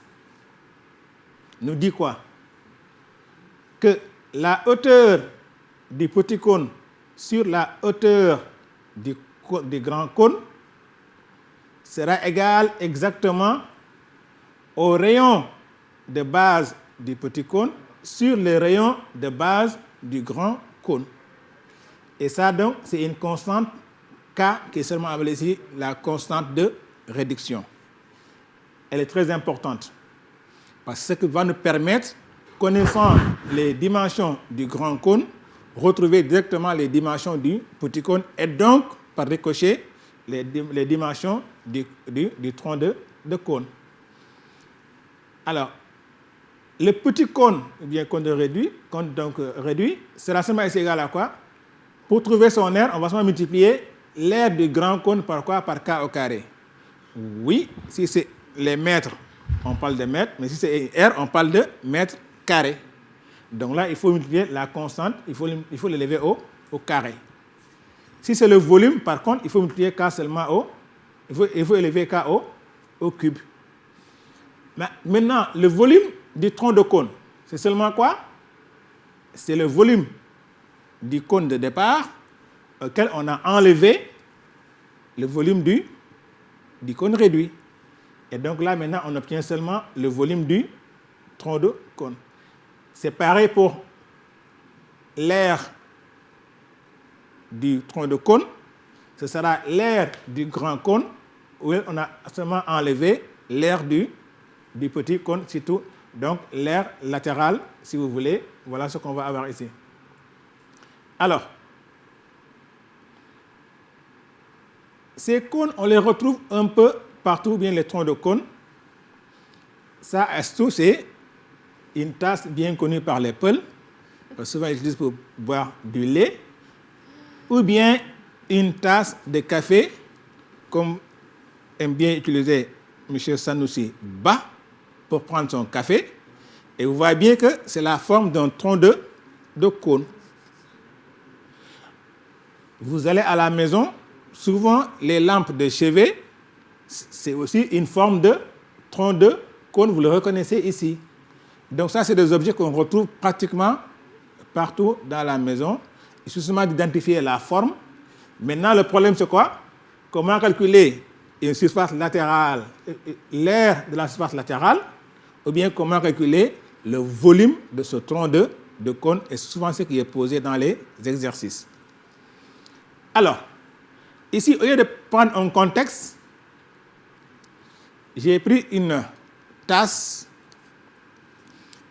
nous dit quoi? Que la hauteur du petit cône sur la hauteur du grand cône sera égale exactement au rayon de base du petit cône sur le rayon de base du grand cône. Et ça, donc, c'est une constante K qui est seulement appelée ici la constante de réduction. Elle est très importante parce que ce qui va nous permettre, connaissant les dimensions du grand cône, retrouver directement les dimensions du petit cône et donc, par ricochet, les dimensions du tronc de cône. Alors, le petit cône, ou bien cône réduit, sera seulement ici égal à quoi? Pour trouver son aire, on va seulement multiplier l'aire du grand cône par quoi? Par K au carré. Oui, si c'est les mètres, on parle de mètres, mais si c'est R, on parle de mètres carrés. Donc là, il faut multiplier la constante, il faut l'élever au carré. Si c'est le volume, par contre, il faut multiplier K seulement il faut élever K au cube. Maintenant, le volume du tronc de cône, c'est seulement quoi? C'est le volume du cône de départ auquel on a enlevé le volume du cône réduit. Et donc là, maintenant, on obtient seulement le volume du tronc de cône. C'est pareil pour l'aire du tronc de cône. Ce sera l'aire du grand cône où on a seulement enlevé l'aire du petit cône, surtout donc l'aire latérale, si vous voulez. Voilà ce qu'on va avoir ici. Alors, ces cônes, on les retrouve un peu partout, bien les troncs de cône. Ça, c'est une tasse bien connue par les Peuls, souvent utilisée pour boire du lait, ou bien une tasse de café, comme aime bien utiliser M. Sanoussi Ba pour prendre son café. Et vous voyez bien que c'est la forme d'un tronc de cône. Vous allez à la maison, souvent les lampes de chevet, c'est aussi une forme de tronc de cône, vous le reconnaissez ici. Donc ça, c'est des objets qu'on retrouve pratiquement partout dans la maison. Il suffit seulement d'identifier la forme. Maintenant, le problème, c'est quoi? Comment calculer une surface latérale, l'aire de la surface latérale, ou bien comment calculer le volume de ce tronc de cône, et souvent ce qui est posé dans les exercices. Alors, ici, au lieu de prendre un contexte, j'ai pris une tasse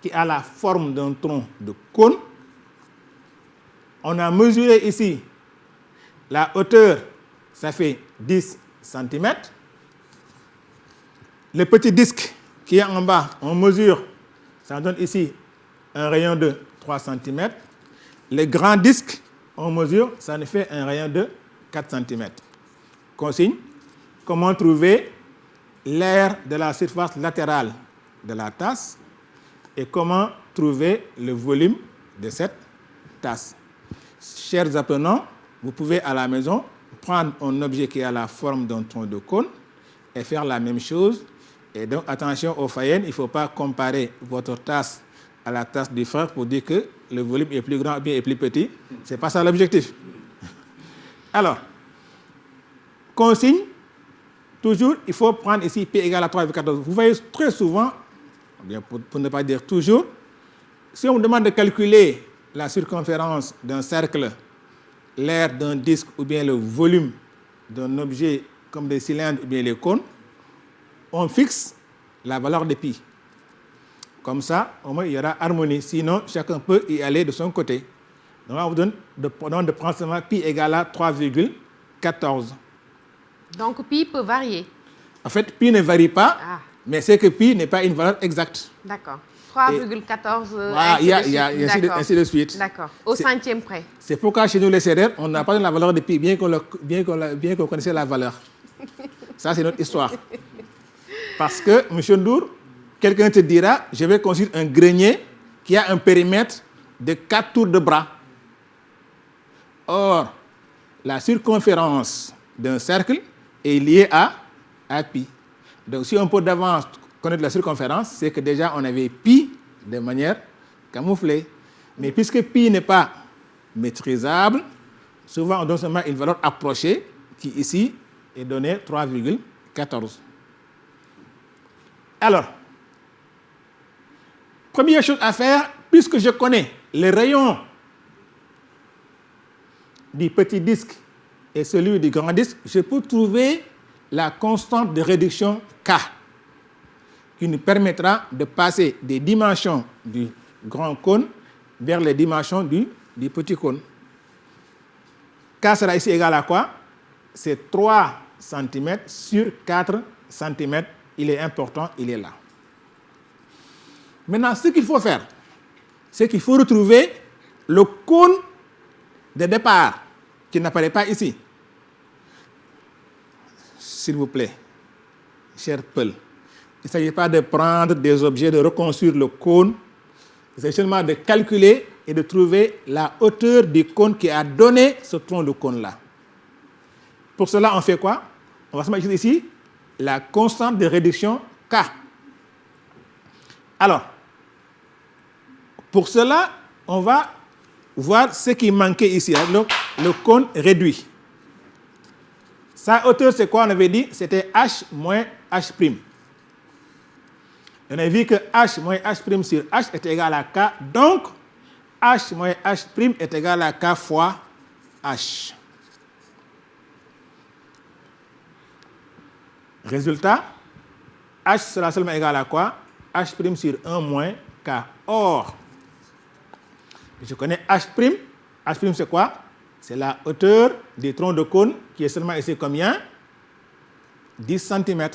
qui a la forme d'un tronc de cône. On a mesuré ici la hauteur, ça fait 10 cm. Le petit disque qui est en bas, on mesure, ça donne ici un rayon de 3 cm. Le grand disque, on mesure, ça nous fait un rayon de 4 cm. Consigne, comment trouver l'aire de la surface latérale de la tasse et comment trouver le volume de cette tasse. Chers apprenants, vous pouvez à la maison prendre un objet qui a la forme d'un tronc de cône et faire la même chose. Et donc, attention aux fayennes, il ne faut pas comparer votre tasse à la tasse du frère pour dire que le volume est plus grand ou bien est plus petit. Ce n'est pas ça l'objectif. Alors, consigne, toujours, il faut prendre ici P égale à 3,14. Vous voyez très souvent, bien pour ne pas dire toujours, si on vous demande de calculer la circonférence d'un cercle, l'aire d'un disque ou bien le volume d'un objet comme des cylindres ou bien les cônes, on fixe la valeur de pi. Comme ça, au moins, il y aura harmonie. Sinon, chacun peut y aller de son côté. Donc, on vous donne de prendre seulement pi égale à 3,14. Donc, pi peut varier. En fait, pi ne varie pas, mais c'est que pi n'est pas une valeur exacte. D'accord. 3,14. Voilà, il y a ainsi de suite. D'accord. Au centième près. C'est pourquoi chez nous, les CRR, on n'a pas la valeur de pi, bien qu'on connaissait la valeur. Ça, c'est notre histoire. Parce que, M. Ndour, quelqu'un te dira, je vais construire un grenier qui a un périmètre de 4 tours de bras. Or, la circonférence d'un cercle est liée à pi. Donc, si on peut d'avance connaître la circonférence, c'est que déjà on avait pi de manière camouflée. Mais puisque pi n'est pas maîtrisable, souvent on donne seulement une valeur approchée qui ici est donnée 3,14. Alors, première chose à faire, puisque je connais les rayons du petit disque et celui du grand disque, je peux trouver la constante de réduction K qui nous permettra de passer des dimensions du grand cône vers les dimensions du petit cône. K sera ici égal à quoi? C'est 3 cm sur 4 cm. Il est important, il est là. Maintenant, ce qu'il faut faire, c'est qu'il faut retrouver le cône de départ qui n'apparaît pas ici. S'il vous plaît, cher Paul, il ne s'agit pas de prendre des objets, de reconstruire le cône. C'est seulement de calculer et de trouver la hauteur du cône qui a donné ce tronc de cône-là. Pour cela, on fait quoi? On va se mettre ici la constante de réduction K. Alors, pour cela, on va voir ce qui manquait ici. Donc, le cône réduit. Sa hauteur, c'est quoi? On avait dit c'était H moins H'. On a vu que H moins H' sur H est égal à K. Donc, H moins H' est égal à K fois H. Résultat, H sera seulement égal à quoi? H' sur 1 moins K. Or, je connais H'. H' c'est quoi? C'est la hauteur du tronc de cône qui est seulement ici combien? 10 cm.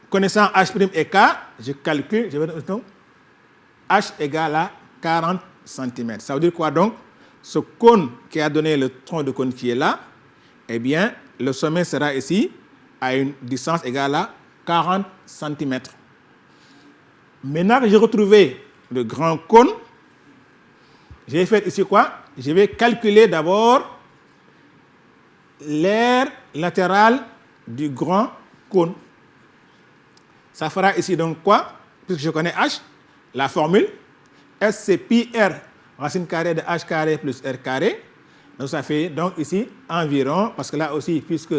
Connaissant H' et K, je calcule, je vais donc H égale à 40 cm. Ça veut dire quoi donc? Ce cône qui a donné le tronc de cône qui est là, eh bien, le sommet sera ici à une distance égale à 40 cm. Maintenant que j'ai retrouvé le grand cône, je vais faire ici quoi? Je vais calculer d'abord l'aire latérale du grand cône. Ça fera ici donc quoi? Puisque je connais H, la formule, S c'est pi R, racine carrée de H carré plus R carré. Donc ça fait donc ici environ, parce que là aussi, puisque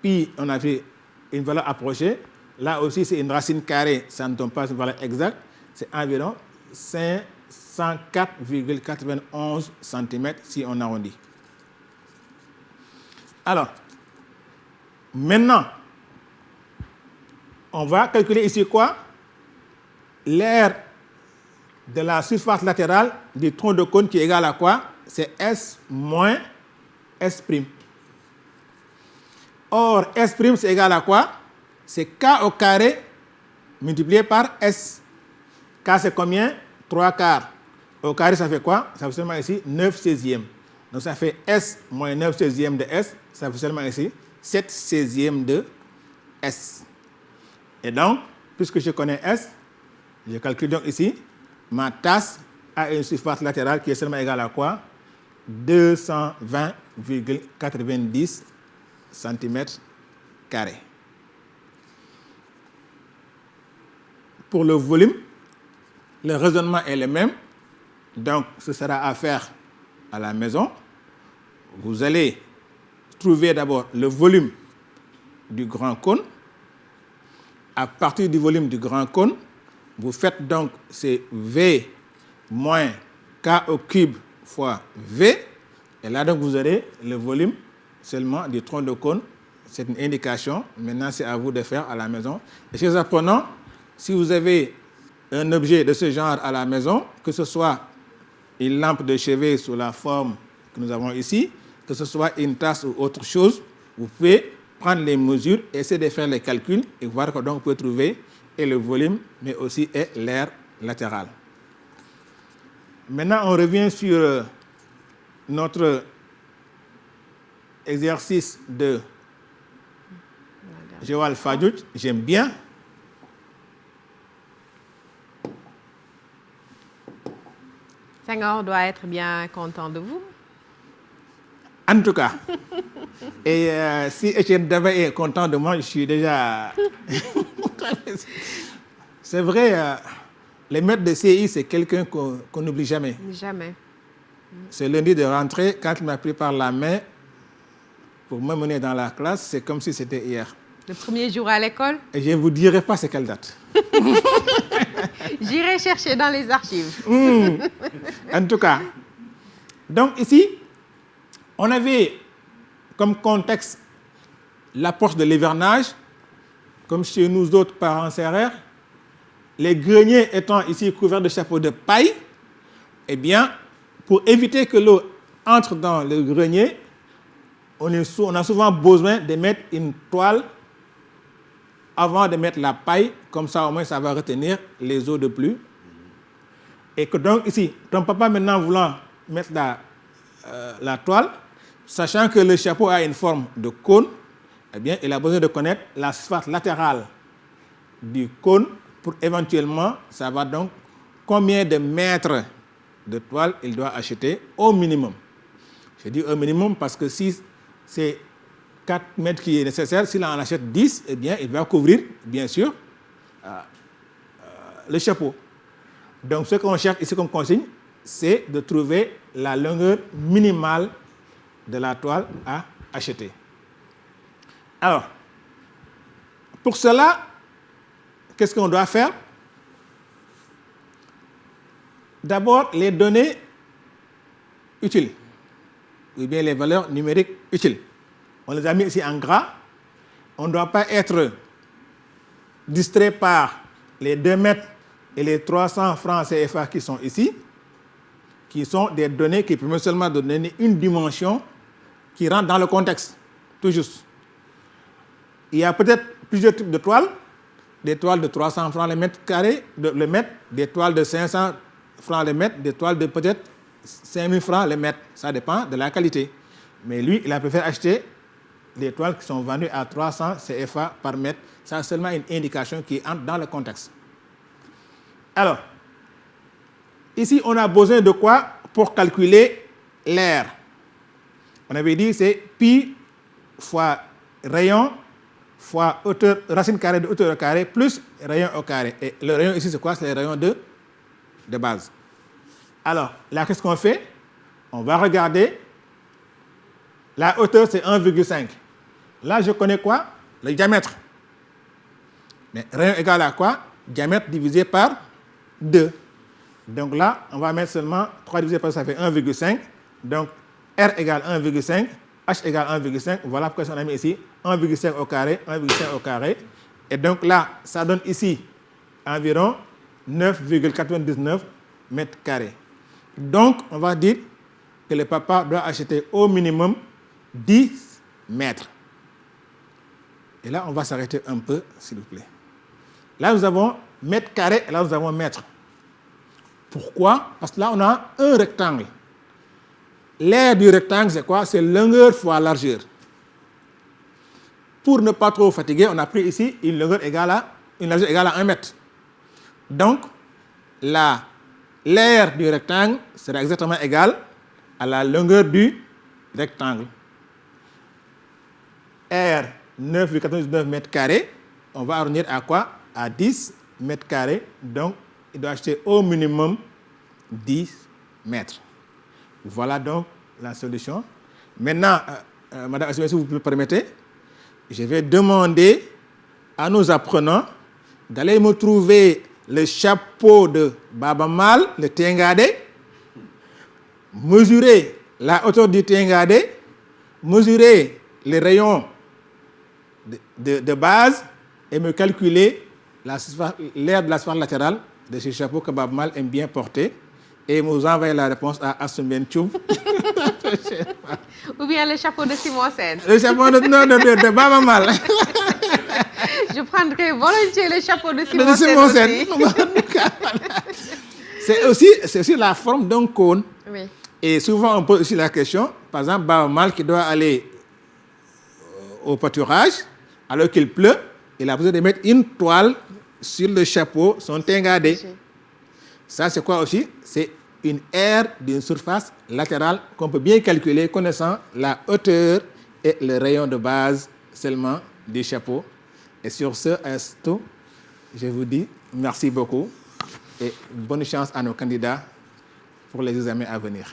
pi, on avait une valeur approchée, Là aussi, c'est une racine carrée, ça ne tombe pas sur une valeur exacte, c'est environ 504,91 cm si on arrondit. Alors, maintenant, on va calculer ici quoi? L'aire de la surface latérale du tronc de cône qui est égal à quoi? C'est S moins S'. Or, S' c'est égal à quoi? C'est K au carré multiplié par S. K, c'est combien? 3 quarts. Au carré, ça fait quoi? Ça fait seulement ici 9/16e. Donc, ça fait S moins 9/16e de S. Ça fait seulement ici 7/16e de S. Et donc, puisque je connais S, je calcule donc ici, ma tasse a une surface latérale qui est seulement égale à quoi? 220,90 cm². Pour le volume, le raisonnement est le même. Donc, ce sera à faire à la maison. Vous allez trouver d'abord le volume du grand cône. À partir du volume du grand cône, vous faites donc c'est V moins K au cube fois V. Et là, donc, vous aurez le volume seulement du tronc de cône. C'est une indication. Maintenant, c'est à vous de faire à la maison. Et chez les apprenants, si vous avez un objet de ce genre à la maison, que ce soit une lampe de chevet sous la forme que nous avons ici, que ce soit une tasse ou autre chose, vous pouvez prendre les mesures, essayer de faire les calculs et voir que donc vous pouvez trouver et le volume, mais aussi l'aire latérale. Maintenant, on revient sur notre exercice de Joal Fadiouk. J'aime bien. Senghor doit être bien content de vous. En tout cas. Et si Etienne Davae est content de moi, je suis déjà... C'est vrai, les maîtres de CI, c'est quelqu'un qu'on n'oublie jamais. Jamais. Ce lundi de rentrée, quand il m'a pris par la main pour me mener dans la classe, c'est comme si c'était hier. Le premier jour à l'école? Et je ne vous dirai pas c'est quelle date. J'irai chercher dans les archives. En tout cas, donc ici, on avait comme contexte l'approche de l'hivernage, comme chez nous autres parents serrères, les greniers étant ici couverts de chapeaux de paille. Eh bien, pour éviter que l'eau entre dans le grenier, on a souvent besoin de mettre une toile avant de mettre la paille, comme ça au moins ça va retenir les eaux de pluie. Et que donc ici, ton papa maintenant voulant mettre la toile, sachant que le chapeau a une forme de cône, eh bien il a besoin de connaître la surface latérale du cône pour éventuellement savoir donc combien de mètres de toile il doit acheter au minimum. Je dis au minimum parce que si c'est 4 mètres qui est nécessaire, s'il en achète 10, eh bien, il va couvrir, bien sûr, le chapeau. Donc, ce qu'on cherche ici comme consigne, c'est de trouver la longueur minimale de la toile à acheter. Alors, pour cela, qu'est-ce qu'on doit faire? D'abord, les données utiles, ou bien les valeurs numériques utiles. On les a mis ici en gras. On ne doit pas être distrait par les 2 mètres et les 300 francs CFA qui sont ici, qui sont des données qui permettent seulement de donner une dimension qui rentre dans le contexte, tout juste. Il y a peut-être plusieurs types de toiles, des toiles de 300 francs le mètre carré, le mètre, des toiles de 500 francs le mètre, des toiles de peut-être 5000 francs le mètre. Ça dépend de la qualité. Mais lui, il a préféré acheter des toiles qui sont vendues à 300 CFA par mètre. Ça, c'est seulement une indication qui entre dans le contexte. Alors, ici, on a besoin de quoi pour calculer l'aire? On avait dit c'est pi fois rayon fois hauteur, racine carrée de hauteur au carré plus rayon au carré. Et le rayon ici, c'est quoi? C'est le rayon de base. Alors, là, qu'est-ce qu'on fait? On va regarder. La hauteur, c'est 1,5. Là, je connais quoi? Le diamètre. Mais rayon égal à quoi? Diamètre divisé par 2. Donc là, on va mettre seulement 3 divisé par 2, ça fait 1,5. Donc R égale 1,5, H égale 1,5. Voilà pourquoi on a mis ici 1,5 au carré, 1,5 au carré. Et donc là, ça donne ici environ 9,99 mètres carrés. Donc, on va dire que le papa doit acheter au minimum 10 mètres. Et là, on va s'arrêter un peu, s'il vous plaît. Là, nous avons mètre carré et là, nous avons mètre. Pourquoi? Parce que là, on a un rectangle. L'aire du rectangle, c'est quoi? C'est longueur fois largeur. Pour ne pas trop fatiguer, on a pris ici une largeur égale à 1 mètre. Donc, l'aire du rectangle sera exactement égale à la longueur du rectangle. R, 9,99 mètres carrés, on va arrondir à quoi? À 10 mètres carrés. Donc, il doit acheter au minimum 10 mètres. Voilà donc la solution. Maintenant, Madame Assimé, si vous me permettez, je vais demander à nos apprenants d'aller me trouver le chapeau de Baba Mal, le Tengade, mesurer la hauteur du Tengade, mesurer les rayons de base et me calculer l'aire de la surface latérale de ce chapeau que Baba Mal aime bien porter et vous envoyer la réponse à Assoumen Tchoum. Ou bien le chapeau de Simon Sen. Le chapeau de Baba Mal. Je prendrai volontiers le chapeau de Simon Sen aussi. C'est aussi la forme d'un cône. Oui. Et souvent, on pose aussi la question, par exemple, Baba Mal qui doit aller au pâturage, alors qu'il pleut, il a besoin de mettre une toile sur le chapeau, son Tengade. Ça, c'est quoi aussi? C'est une aire d'une surface latérale qu'on peut bien calculer connaissant la hauteur et le rayon de base seulement du chapeau. Et sur ce, je vous dis merci beaucoup et bonne chance à nos candidats pour les examens à venir.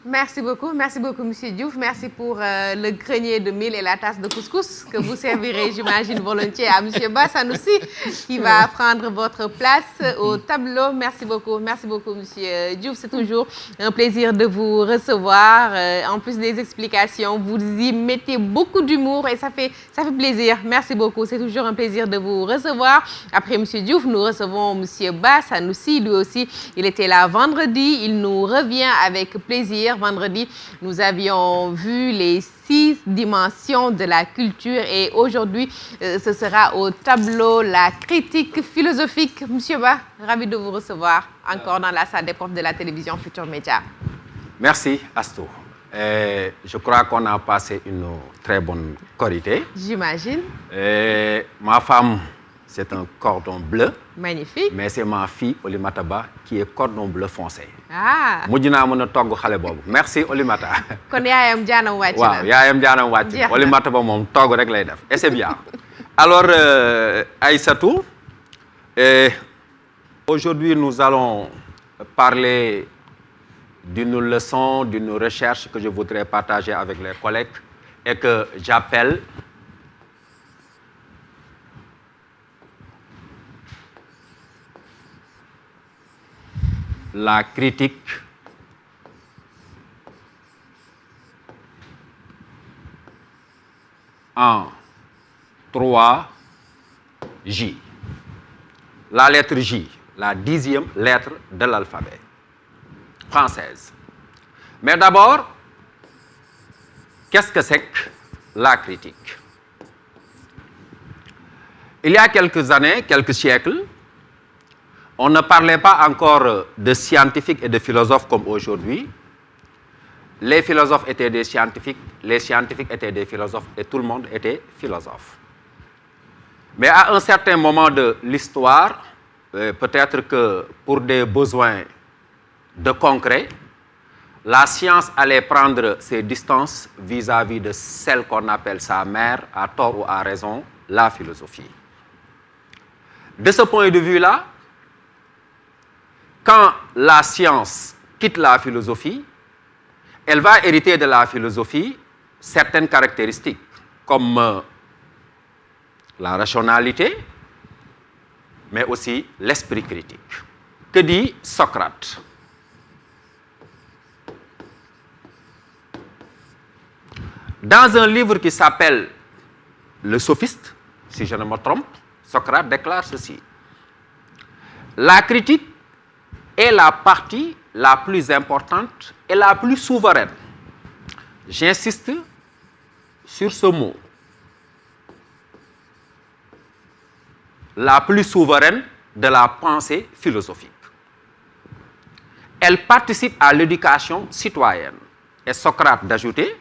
Merci beaucoup, Monsieur Diouf. Merci pour le grenier de mil et la tasse de couscous que vous servirez, j'imagine, volontiers à Monsieur Bassanoussi qui va prendre votre place au tableau. Merci beaucoup, Monsieur Diouf. C'est toujours un plaisir de vous recevoir. En plus des explications, vous y mettez beaucoup d'humour et ça fait plaisir. Merci beaucoup. C'est toujours un plaisir de vous recevoir. Après Monsieur Diouf, nous recevons Monsieur Bassanoussi. Lui aussi, il était là vendredi. Il nous revient avec plaisir. Vendredi, nous avions vu les 6 dimensions de la culture et aujourd'hui, ce sera au tableau la critique philosophique. Monsieur Ba, ravi de vous recevoir encore dans la salle des profs de la télévision Futur Média. Merci, Astou. Je crois qu'on a passé une très bonne korité. J'imagine. Ma femme, c'est un cordon bleu. Magnifique. Mais c'est ma fille, Olimata Ba, qui est cordon bleu foncé. Ah. Merci, Olimata. Kon yaayam jaanam wàcc na. Waaw, yaayam jaanam wàcc na. Olimata Ba moom togg rek lay def. Et c'est bien. Alors, Aïssatou, aujourd'hui, nous allons parler d'une leçon, d'une recherche que je voudrais partager avec les collègues et que j'appelle la critique en 3 J. La lettre J, la 10e lettre de l'alphabet française. Mais d'abord, qu'est-ce que c'est que la critique? Il y a quelques années, quelques siècles, on ne parlait pas encore de scientifiques et de philosophes comme aujourd'hui. Les philosophes étaient des scientifiques, les scientifiques étaient des philosophes et tout le monde était philosophe. Mais à un certain moment de l'histoire, peut-être que pour des besoins de concret, la science allait prendre ses distances vis-à-vis de celle qu'on appelle sa mère, à tort ou à raison, la philosophie. De ce point de vue-là, quand la science quitte la philosophie, elle va hériter de la philosophie certaines caractéristiques, comme la rationalité, mais aussi l'esprit critique. Que dit Socrate? Dans un livre qui s'appelle Le Sophiste, si je ne me trompe, Socrate déclare ceci. La critique est la partie la plus importante et la plus souveraine. J'insiste sur ce mot. La plus souveraine de la pensée philosophique. Elle participe à l'éducation citoyenne. Et Socrate d'ajouter,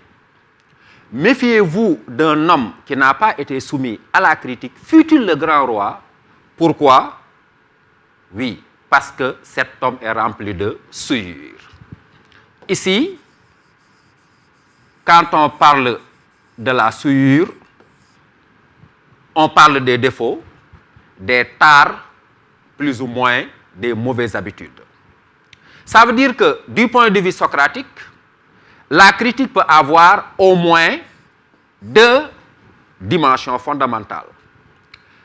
méfiez-vous d'un homme qui n'a pas été soumis à la critique, fût-il le grand roi. Pourquoi? Oui, parce que cet homme est rempli de souillure. Ici, quand on parle de la souillure, on parle des défauts, des tares, plus ou moins des mauvaises habitudes. Ça veut dire que, du point de vue socratique, la critique peut avoir au moins deux dimensions fondamentales.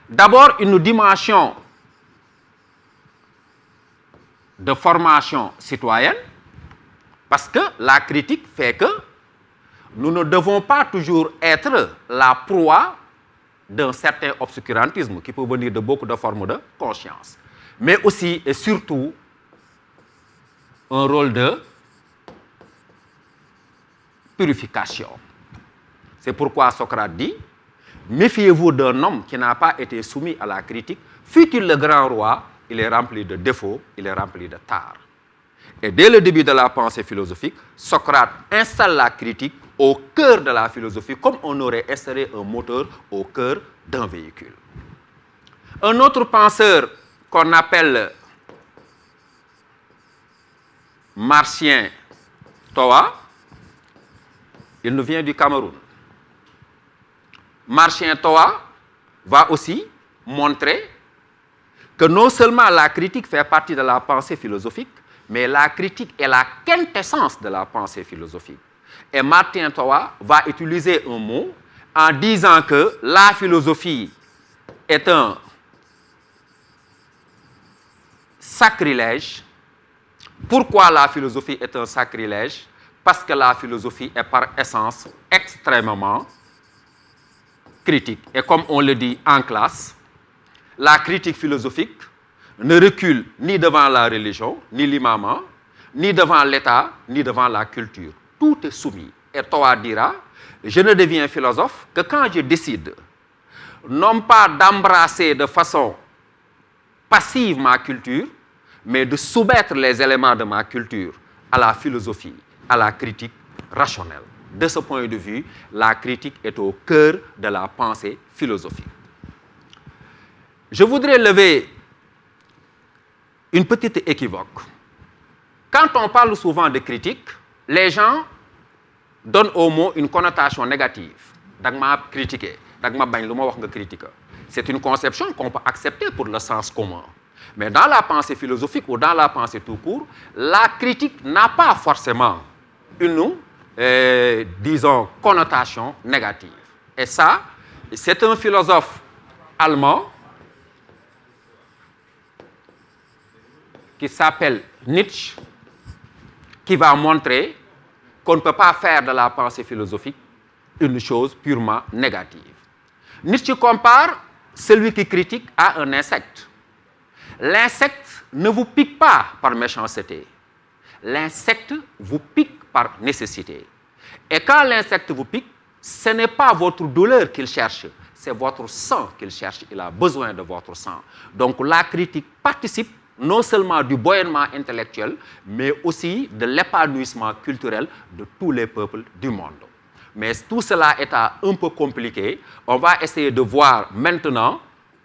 D'abord, une dimension de formation citoyenne, parce que la critique fait que nous ne devons pas toujours être la proie d'un certain obscurantisme qui peut venir de beaucoup de formes de conscience, mais aussi et surtout un rôle de purification. C'est pourquoi Socrate dit, méfiez-vous d'un homme qui n'a pas été soumis à la critique, fût-il le grand roi, il est rempli de défauts, il est rempli de tares. Et dès le début de la pensée philosophique, Socrate installe la critique au cœur de la philosophie, comme on aurait installé un moteur au cœur d'un véhicule. Un autre penseur qu'on appelle Marcien Toa, il nous vient du Cameroun. Marcien Toa va aussi montrer que non seulement la critique fait partie de la pensée philosophique, mais la critique est la quintessence de la pensée philosophique. Et Martin Toa va utiliser un mot en disant que la philosophie est un sacrilège. Pourquoi la philosophie est un sacrilège? Parce que la philosophie est par essence extrêmement critique. Et comme on le dit en classe, la critique philosophique ne recule ni devant la religion, ni l'imamat, ni devant l'État, ni devant la culture. Tout est soumis. Et Toa dira, je ne deviens philosophe que quand je décide, non pas d'embrasser de façon passive ma culture, mais de soumettre les éléments de ma culture à la philosophie, à la critique rationnelle. De ce point de vue, la critique est au cœur de la pensée philosophique. Je voudrais lever une petite équivoque. Quand on parle souvent de critique, les gens donnent au mot une connotation négative. Dagma critiquer, dagma bagn luma wax nga critique. C'est une conception qu'on peut accepter pour le sens commun. Mais dans la pensée philosophique ou dans la pensée tout court, la critique n'a pas forcément une, disons, connotation négative. Et ça, c'est un philosophe allemand qui s'appelle Nietzsche, qui va montrer qu'on ne peut pas faire de la pensée philosophique une chose purement négative. Nietzsche compare celui qui critique à un insecte. L'insecte ne vous pique pas par méchanceté. L'insecte vous pique par nécessité. Et quand l'insecte vous pique, ce n'est pas votre douleur qu'il cherche, c'est votre sang qu'il cherche. Il a besoin de votre sang. Donc la critique participe non seulement du bouillonnement intellectuel, mais aussi de l'épanouissement culturel de tous les peuples du monde. Mais tout cela étant un peu compliqué, on va essayer de voir maintenant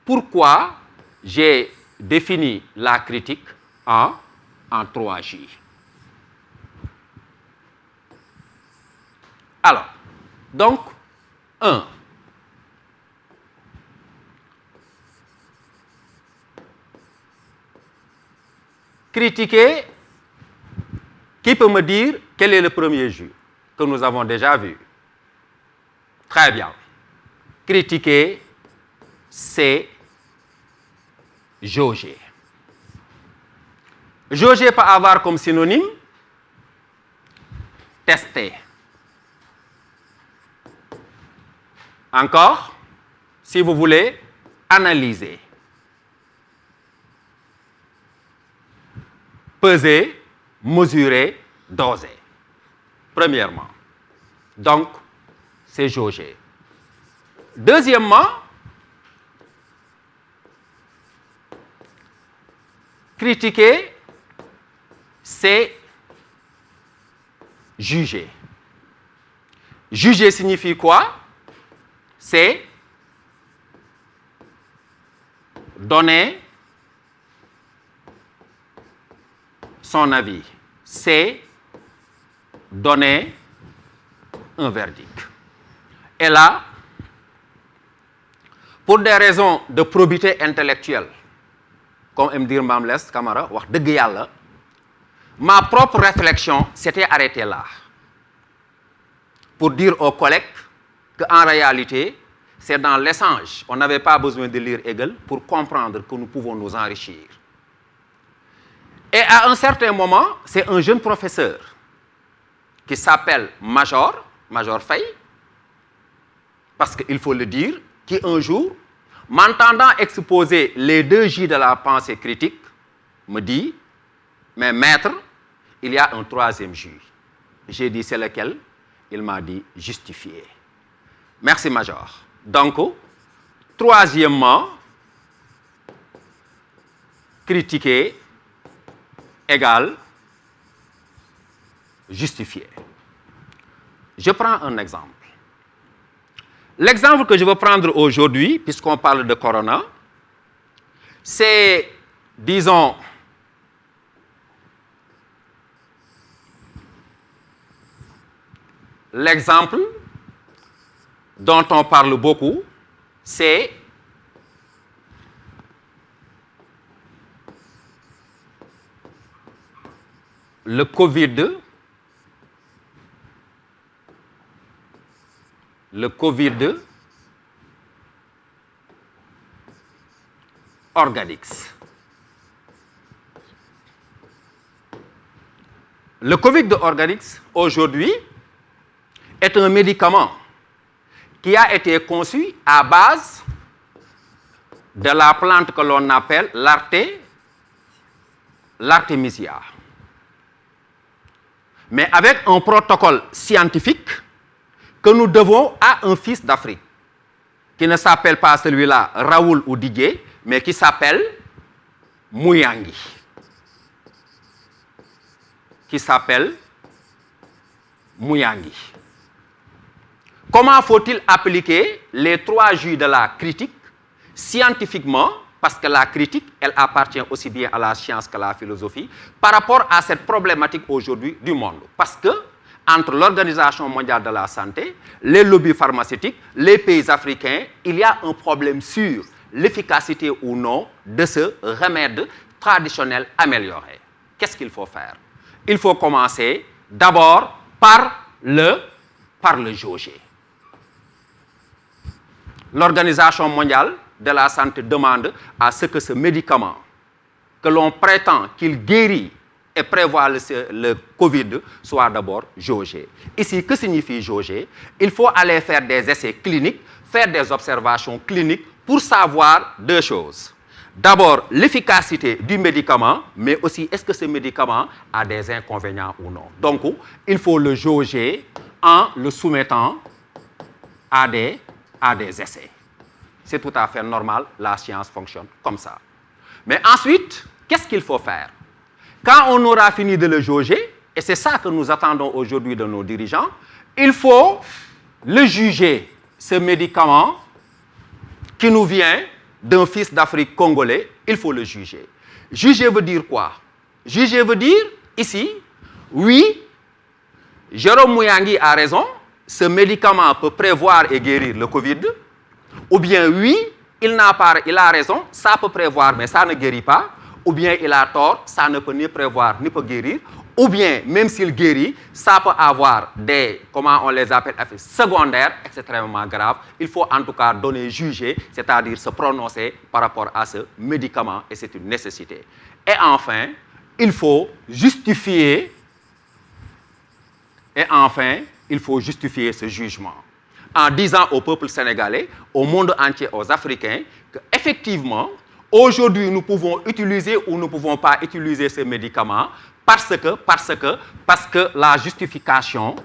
pourquoi j'ai défini la critique en 3J. Alors, donc, 1. Critiquer, qui peut me dire quel est le premier jus que nous avons déjà vu? Très bien. Critiquer, c'est jauger. Jauger peut avoir comme synonyme tester. Encore, si vous voulez, analyser. Peser, mesurer, doser. Premièrement. Donc, c'est jauger. Deuxièmement, critiquer, c'est juger. Juger signifie quoi? C'est donner son avis. C'est donner un verdict. Et là, pour des raisons de probité intellectuelle, comme aime dire Mamles Camara, wax deug yalla, ma propre réflexion s'était arrêtée là. Pour dire aux collègues qu'en réalité, c'est dans l'échange. On n'avait pas besoin de lire Hegel pour comprendre que nous pouvons nous enrichir. Et à un certain moment, c'est un jeune professeur qui s'appelle Major Faye, parce qu'il faut le dire, qui un jour, m'entendant exposer les 2 J de la pensée critique, me dit, mais maître, il y a un 3e J. J'ai dit, c'est lequel? Il m'a dit, justifié. Merci, Major. Donc, troisièmement, critiquer égale justifier. Je prends un exemple. L'exemple que je veux prendre aujourd'hui, puisqu'on parle de Corona, c'est, disons, l'exemple dont on parle beaucoup, c'est le Covid Organics. Le Covid Organics, aujourd'hui, est un médicament qui a été conçu à base de la plante que l'on appelle l'Artemisia. Mais avec un protocole scientifique que nous devons à un fils d'Afrique, qui ne s'appelle pas celui-là Raoul ou Didier, mais qui s'appelle Muyangi. Comment faut-il appliquer les 3 J de la critique scientifiquement, parce que la critique, elle appartient aussi bien à la science qu'à la philosophie, par rapport à cette problématique aujourd'hui du monde. Parce que, entre l'Organisation mondiale de la santé, les lobbies pharmaceutiques, les pays africains, il y a un problème sur l'efficacité ou non de ce remède traditionnel amélioré. Qu'est-ce qu'il faut faire? Il faut commencer d'abord par le jauger. L'Organisation mondiale de la santé demande à ce que ce médicament, que l'on prétend qu'il guérit et prévoit le Covid, soit d'abord jaugé. Ici, que signifie jauger? Il faut aller faire des essais cliniques, faire des observations cliniques pour savoir 2 choses. D'abord, l'efficacité du médicament, mais aussi est-ce que ce médicament a des inconvénients ou non. Donc, il faut le jauger en le soumettant à des essais. C'est tout à fait normal, la science fonctionne comme ça. Mais ensuite, qu'est-ce qu'il faut faire? Quand on aura fini de le jauger, et c'est ça que nous attendons aujourd'hui de nos dirigeants, il faut le juger, ce médicament qui nous vient d'un fils d'Afrique congolais, il faut le juger. Juger veut dire quoi? Juger veut dire, ici, oui, Jérôme Muyangi a raison, ce médicament peut prévoir et guérir le Covid, ou bien oui, il a raison, ça peut prévoir, mais ça ne guérit pas, ou bien il a tort, ça ne peut ni prévoir ni peut guérir, ou bien même s'il guérit, ça peut avoir des, comment on les appelle, effets secondaires extrêmement graves. Il faut en tout cas donner, juger, c'est-à-dire se prononcer par rapport à ce médicament, et c'est une nécessité. Et enfin, il faut justifier ce jugement en disant au peuple sénégalais, au monde entier, aux Africains, qu'effectivement, aujourd'hui, nous pouvons utiliser ou nous ne pouvons pas utiliser ces médicaments parce que la justification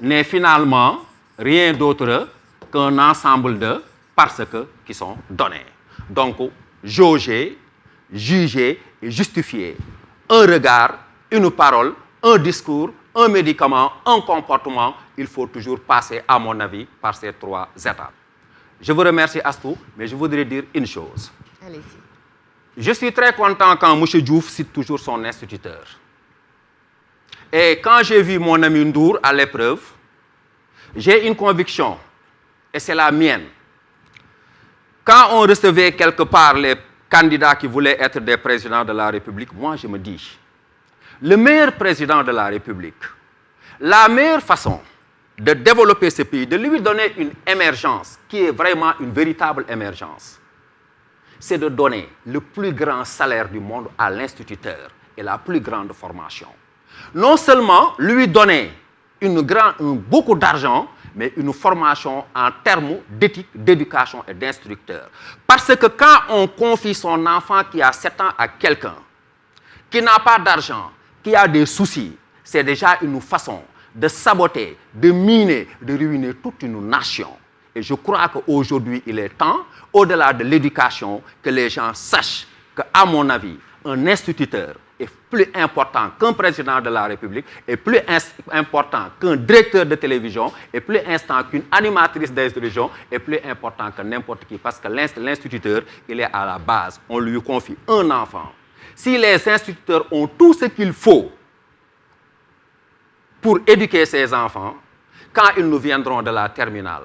n'est finalement rien d'autre qu'un ensemble de parce que qui sont donnés. Donc, jauger, juger et justifier un regard, une parole, un discours, un médicament, un comportement, il faut toujours passer, à mon avis, par ces 3 étapes. Je vous remercie, Astou, mais je voudrais dire une chose. Allez-y. Je suis très content quand M. Diouf cite toujours son instituteur. Et quand j'ai vu mon ami Ndour à l'épreuve, j'ai une conviction, et c'est la mienne. Quand on recevait quelque part les candidats qui voulaient être des présidents de la République, moi je me dis, le meilleur président de la République, la meilleure façon de développer ce pays, de lui donner une émergence qui est vraiment une véritable émergence, c'est de donner le plus grand salaire du monde à l'instituteur et la plus grande formation. Non seulement lui donner beaucoup d'argent, mais une formation en termes d'éthique, d'éducation et d'instructeur. Parce que quand on confie son enfant qui a 7 ans à quelqu'un, qui n'a pas d'argent, qui a des soucis, c'est déjà une façon de saboter, de miner, de ruiner toute une nation. Et je crois qu'aujourd'hui, il est temps, au-delà de l'éducation, que les gens sachent qu'à mon avis, un instituteur est plus important qu'un président de la République, est plus important qu'un directeur de télévision, est plus important qu'une animatrice d'instruction, est plus important que n'importe qui. Parce que l'instituteur, il est à la base. On lui confie un enfant. Si les instituteurs ont tout ce qu'il faut pour éduquer ces enfants, quand ils nous viendront de la terminale,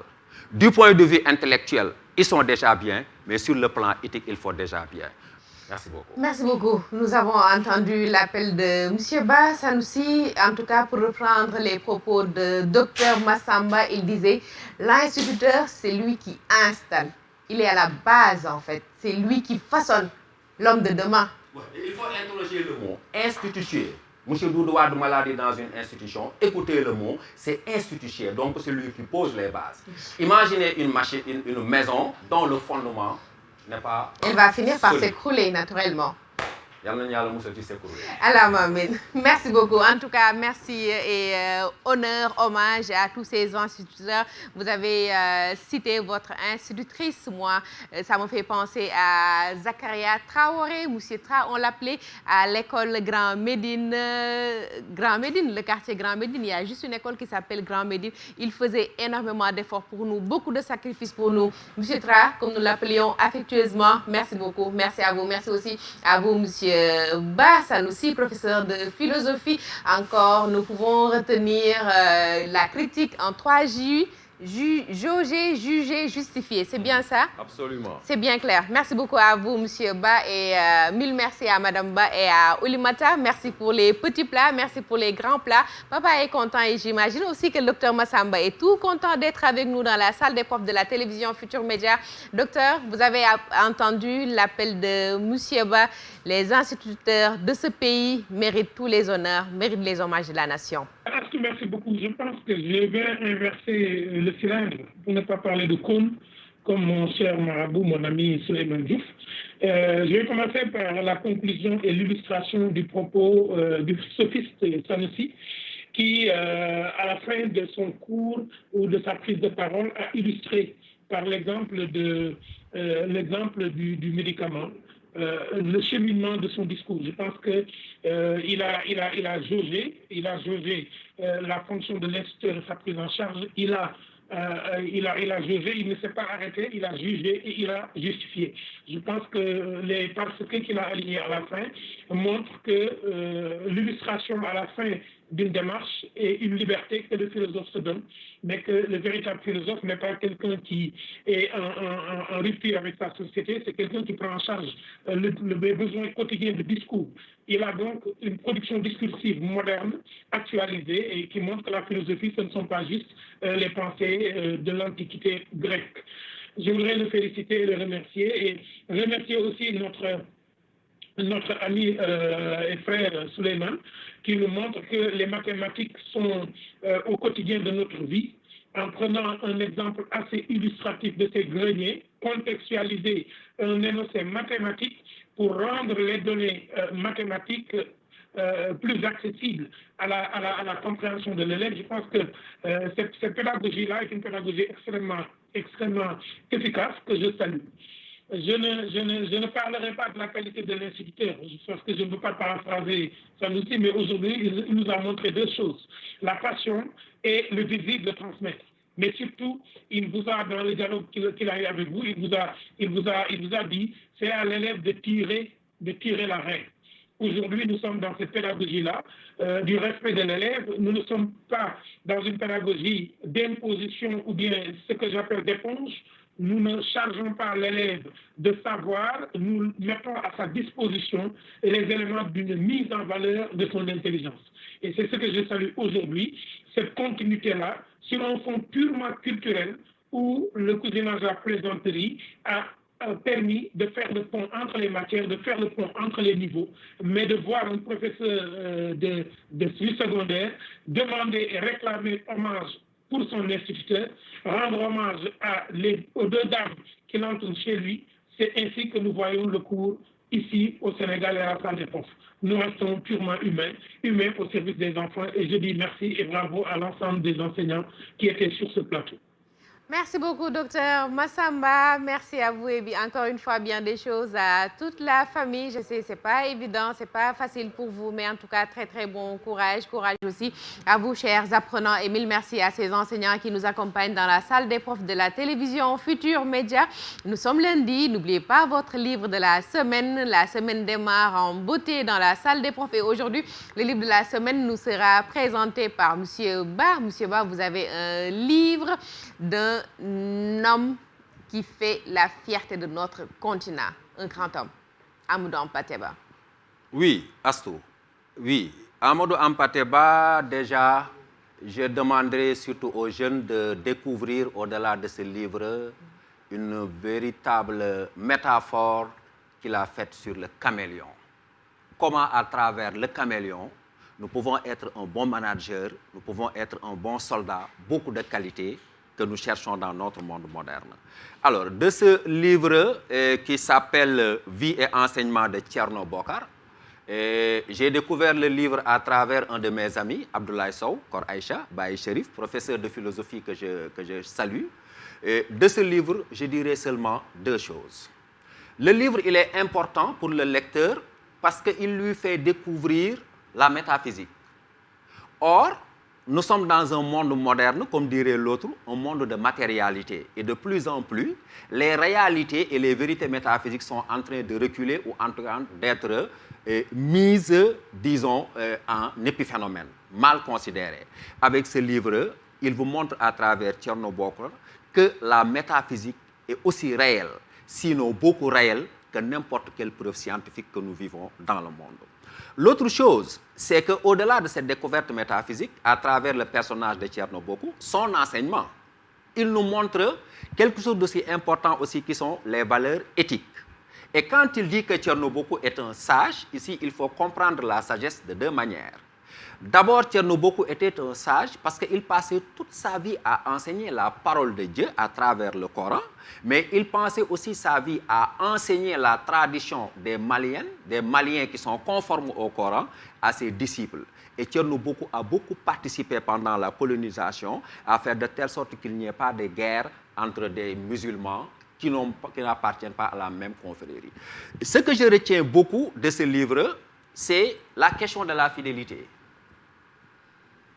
du point de vue intellectuel, ils sont déjà bien, mais sur le plan éthique, il faut déjà bien. Merci beaucoup. Merci beaucoup. Nous avons entendu l'appel de M. Ba Sanoussi. En tout cas, pour reprendre les propos de Dr Massamba, il disait l'instituteur, c'est lui qui installe. Il est à la base, en fait. C'est lui qui façonne l'homme de demain. Ouais, il faut interroger le mot institutionnel. M. Doudouard de maladie dans une institution, écoutez le mot, c'est institutionnel. Donc, c'est lui qui pose les bases. Imaginez une machine, une maison dont le fondement n'est pas... Elle va finir par s'écrouler naturellement. Alors, Mohamed, merci beaucoup. En tout cas, merci et honneur, hommage à tous ces instituteurs. Vous avez cité votre institutrice. Moi, ça me fait penser à Zakaria Traoré, Moussier Tra, on l'appelait à l'école Grand Médine. Grand Médine, le quartier Grand Médine, il y a juste une école qui s'appelle Grand Médine. Il faisait énormément d'efforts pour nous, beaucoup de sacrifices pour nous. Moussier Tra, comme nous l'appelions affectueusement, merci beaucoup. Merci à vous. Merci aussi à vous, Monsieur Ba Sanoussi, professeur de philosophie. Encore, nous pouvons retenir la critique en 3 J. Jauger, juger, justifier. C'est bien ça? Absolument. C'est bien clair. Merci beaucoup à vous, Monsieur Ba, et mille merci à Madame Ba et à Oulimata. Merci pour les petits plats, merci pour les grands plats. Papa est content et j'imagine aussi que le docteur Massamba est tout content d'être avec nous dans la salle des profs de la télévision Futur Média. Docteur, vous avez entendu l'appel de Monsieur Ba. Les instituteurs de ce pays méritent tous les honneurs, méritent les hommages de la nation. Merci beaucoup. Je pense que je vais inverser le cylindre pour ne pas parler de comme mon cher marabout, mon ami Souleymane Diouf. Je vais commencer par la conclusion et l'illustration du propos du sophiste Sanoussi qui, à la fin de son cours ou de sa prise de parole, a illustré par l'exemple du médicament le cheminement de son discours. Je pense que il a jaugé la fonction de l'instituteur et sa prise en charge. Il a jaugé, il ne s'est pas arrêté, il a jugé et il a justifié. Je pense que les parce qu'il a alignés à la fin montrent que l'illustration à la fin d'une démarche et une liberté que le philosophe se donne, mais que le véritable philosophe n'est pas quelqu'un qui est en rupture avec sa société, c'est quelqu'un qui prend en charge le besoin quotidien de discours. Il a donc une production discursive moderne, actualisée, et qui montre que la philosophie, ce ne sont pas juste les pensées de l'Antiquité grecque. Je voudrais le féliciter et le remercier, et remercier aussi notre ami et frère Souleymane, qui nous montre que les mathématiques sont au quotidien de notre vie, en prenant un exemple assez illustratif de ces greniers, contextualiser un énoncé mathématique pour rendre les données mathématiques plus accessibles à la compréhension de l'élève. Je pense que cette pédagogie-là est une pédagogie extrêmement efficace que je salue. Je ne parlerai pas de la qualité de l'instituteur, parce que je ne veux pas paraphraser Sanoussi, mais aujourd'hui, il nous a montré deux choses, la passion et le désir de transmettre. Mais surtout, il vous a, dans le dialogue qu'il a eu avec vous, il vous a dit, c'est à l'élève de tirer la règle. Aujourd'hui, nous sommes dans cette pédagogie-là, du respect de l'élève. Nous ne sommes pas dans une pédagogie d'imposition ou bien ce que j'appelle d'éponge. Nous ne chargeons pas l'élève de savoir, nous mettons à sa disposition les éléments d'une mise en valeur de son intelligence. Et c'est ce que je salue aujourd'hui, cette continuité-là, sur un fond purement culturel, où le cousinage à la plaisanterie a permis de faire le pont entre les matières, de faire le pont entre les niveaux, mais de voir un professeur de suivi secondaire demander et réclamer hommage pour son instituteur, rendre hommage aux deux dames qui l'entourent chez lui. C'est ainsi que nous voyons le cours ici au Sénégal et à la salle des profs. Nous restons purement humains au service des enfants, et je dis merci et bravo à l'ensemble des enseignants qui étaient sur ce plateau. Merci beaucoup, docteur Massamba. Merci à vous et encore une fois, bien des choses à toute la famille. Je sais, c'est pas évident, c'est pas facile pour vous, mais en tout cas, très, très bon courage aussi à vous, chers apprenants. Et mille merci à ces enseignants qui nous accompagnent dans la salle des profs de la télévision Futurs Médias. Nous sommes lundi. N'oubliez pas votre livre de la semaine. La semaine démarre en beauté dans la salle des profs. Et aujourd'hui, le livre de la semaine nous sera présenté par Monsieur Ba. Monsieur Ba, vous avez un livre d'un homme qui fait la fierté de notre continent, un grand homme, Amadou Hampâté Bâ. Oui, Astou. Oui, Amadou Hampâté Bâ, déjà, je demanderai surtout aux jeunes de découvrir au-delà de ce livre une véritable métaphore qu'il a faite sur le caméléon. Comment, à travers le caméléon, nous pouvons être un bon manager, nous pouvons être un bon soldat, beaucoup de qualités que nous cherchons dans notre monde moderne. Alors, de ce livre qui s'appelle « Vie et enseignement » de Thierno Bokar, j'ai découvert le livre à travers un de mes amis, Abdoulaye Sow, Kor Aïcha, Baye Cherif, professeur de philosophie que je salue. Et de ce livre, je dirais seulement deux choses. Le livre, il est important pour le lecteur parce qu'il lui fait découvrir la métaphysique. Or, nous sommes dans un monde moderne, comme dirait l'autre, un monde de matérialité. Et de plus en plus, les réalités et les vérités métaphysiques sont en train de reculer ou en train d'être mises, disons, en épiphénomène, mal considéré. Avec ce livre, il vous montre à travers Thierno Bokar que la métaphysique est aussi réelle, sinon beaucoup réelle, que n'importe quelle preuve scientifique que nous vivons dans le monde. L'autre chose, c'est qu'au-delà de cette découverte métaphysique, à travers le personnage de Thierno Bokar, son enseignement, il nous montre quelque chose d'aussi important aussi qui sont les valeurs éthiques. Et quand il dit que Thierno Bokar est un sage, ici, il faut comprendre la sagesse de deux manières. D'abord, Thierno Bokar était un sage parce qu'il passait toute sa vie à enseigner la parole de Dieu à travers le Coran, mais il passait aussi sa vie à enseigner la tradition des Maliens qui sont conformes au Coran, à ses disciples. Et Thierno Bokar a beaucoup participé pendant la colonisation à faire de telle sorte qu'il n'y ait pas de guerre entre des musulmans qui n'appartiennent pas à la même confrérie. Ce que je retiens beaucoup de ce livre, c'est la question de la fidélité,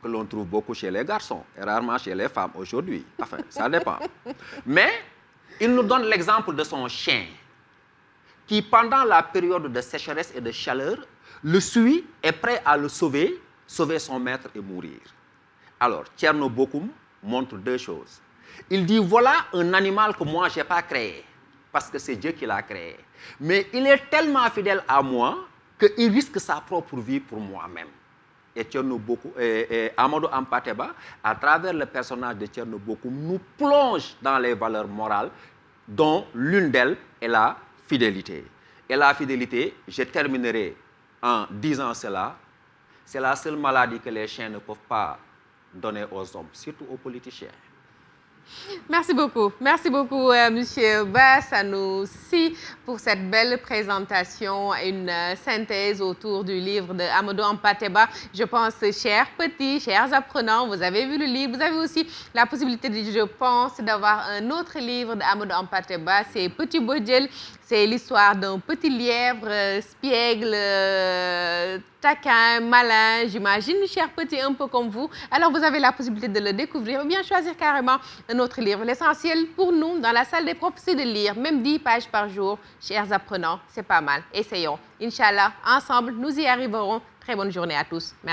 que l'on trouve beaucoup chez les garçons et rarement chez les femmes aujourd'hui. Enfin, ça dépend. Mais il nous donne l'exemple de son chien qui, pendant la période de sécheresse et de chaleur, le suit, est prêt à le sauver sauver son maître et mourir. Alors, Thierno Bocoum montre deux choses. Il dit, voilà un animal que moi, je n'ai pas créé, parce que c'est Dieu qui l'a créé. Mais il est tellement fidèle à moi qu'il risque sa propre vie pour moi-même. Et Amadou Hampâté-Bâ, à travers le personnage de Thierno Bocoum, nous plonge dans les valeurs morales, dont l'une d'elles est la fidélité. Et la fidélité, je terminerai en disant cela, c'est la seule maladie que les chiens ne peuvent pas donner aux hommes, surtout aux politiciens. Merci beaucoup, Monsieur Ba Sanoussi, pour cette belle présentation, une synthèse autour du livre de Amadou Hampâté-Bâ. Je pense, chers petits, chers apprenants, vous avez vu le livre, vous avez aussi la possibilité, je pense, d'avoir un autre livre d'Amadou Hampâté-Bâ, c'est Petit Bodjel. C'est l'histoire d'un petit lièvre espiègle, taquin, malin, j'imagine, cher petit, un peu comme vous. Alors, vous avez la possibilité de le découvrir ou bien choisir carrément un autre livre. L'essentiel pour nous, dans la salle des profs, c'est de lire, même 10 pages par jour. Chers apprenants, c'est pas mal. Essayons. Inch'Allah, ensemble, nous y arriverons. Très bonne journée à tous. Merci.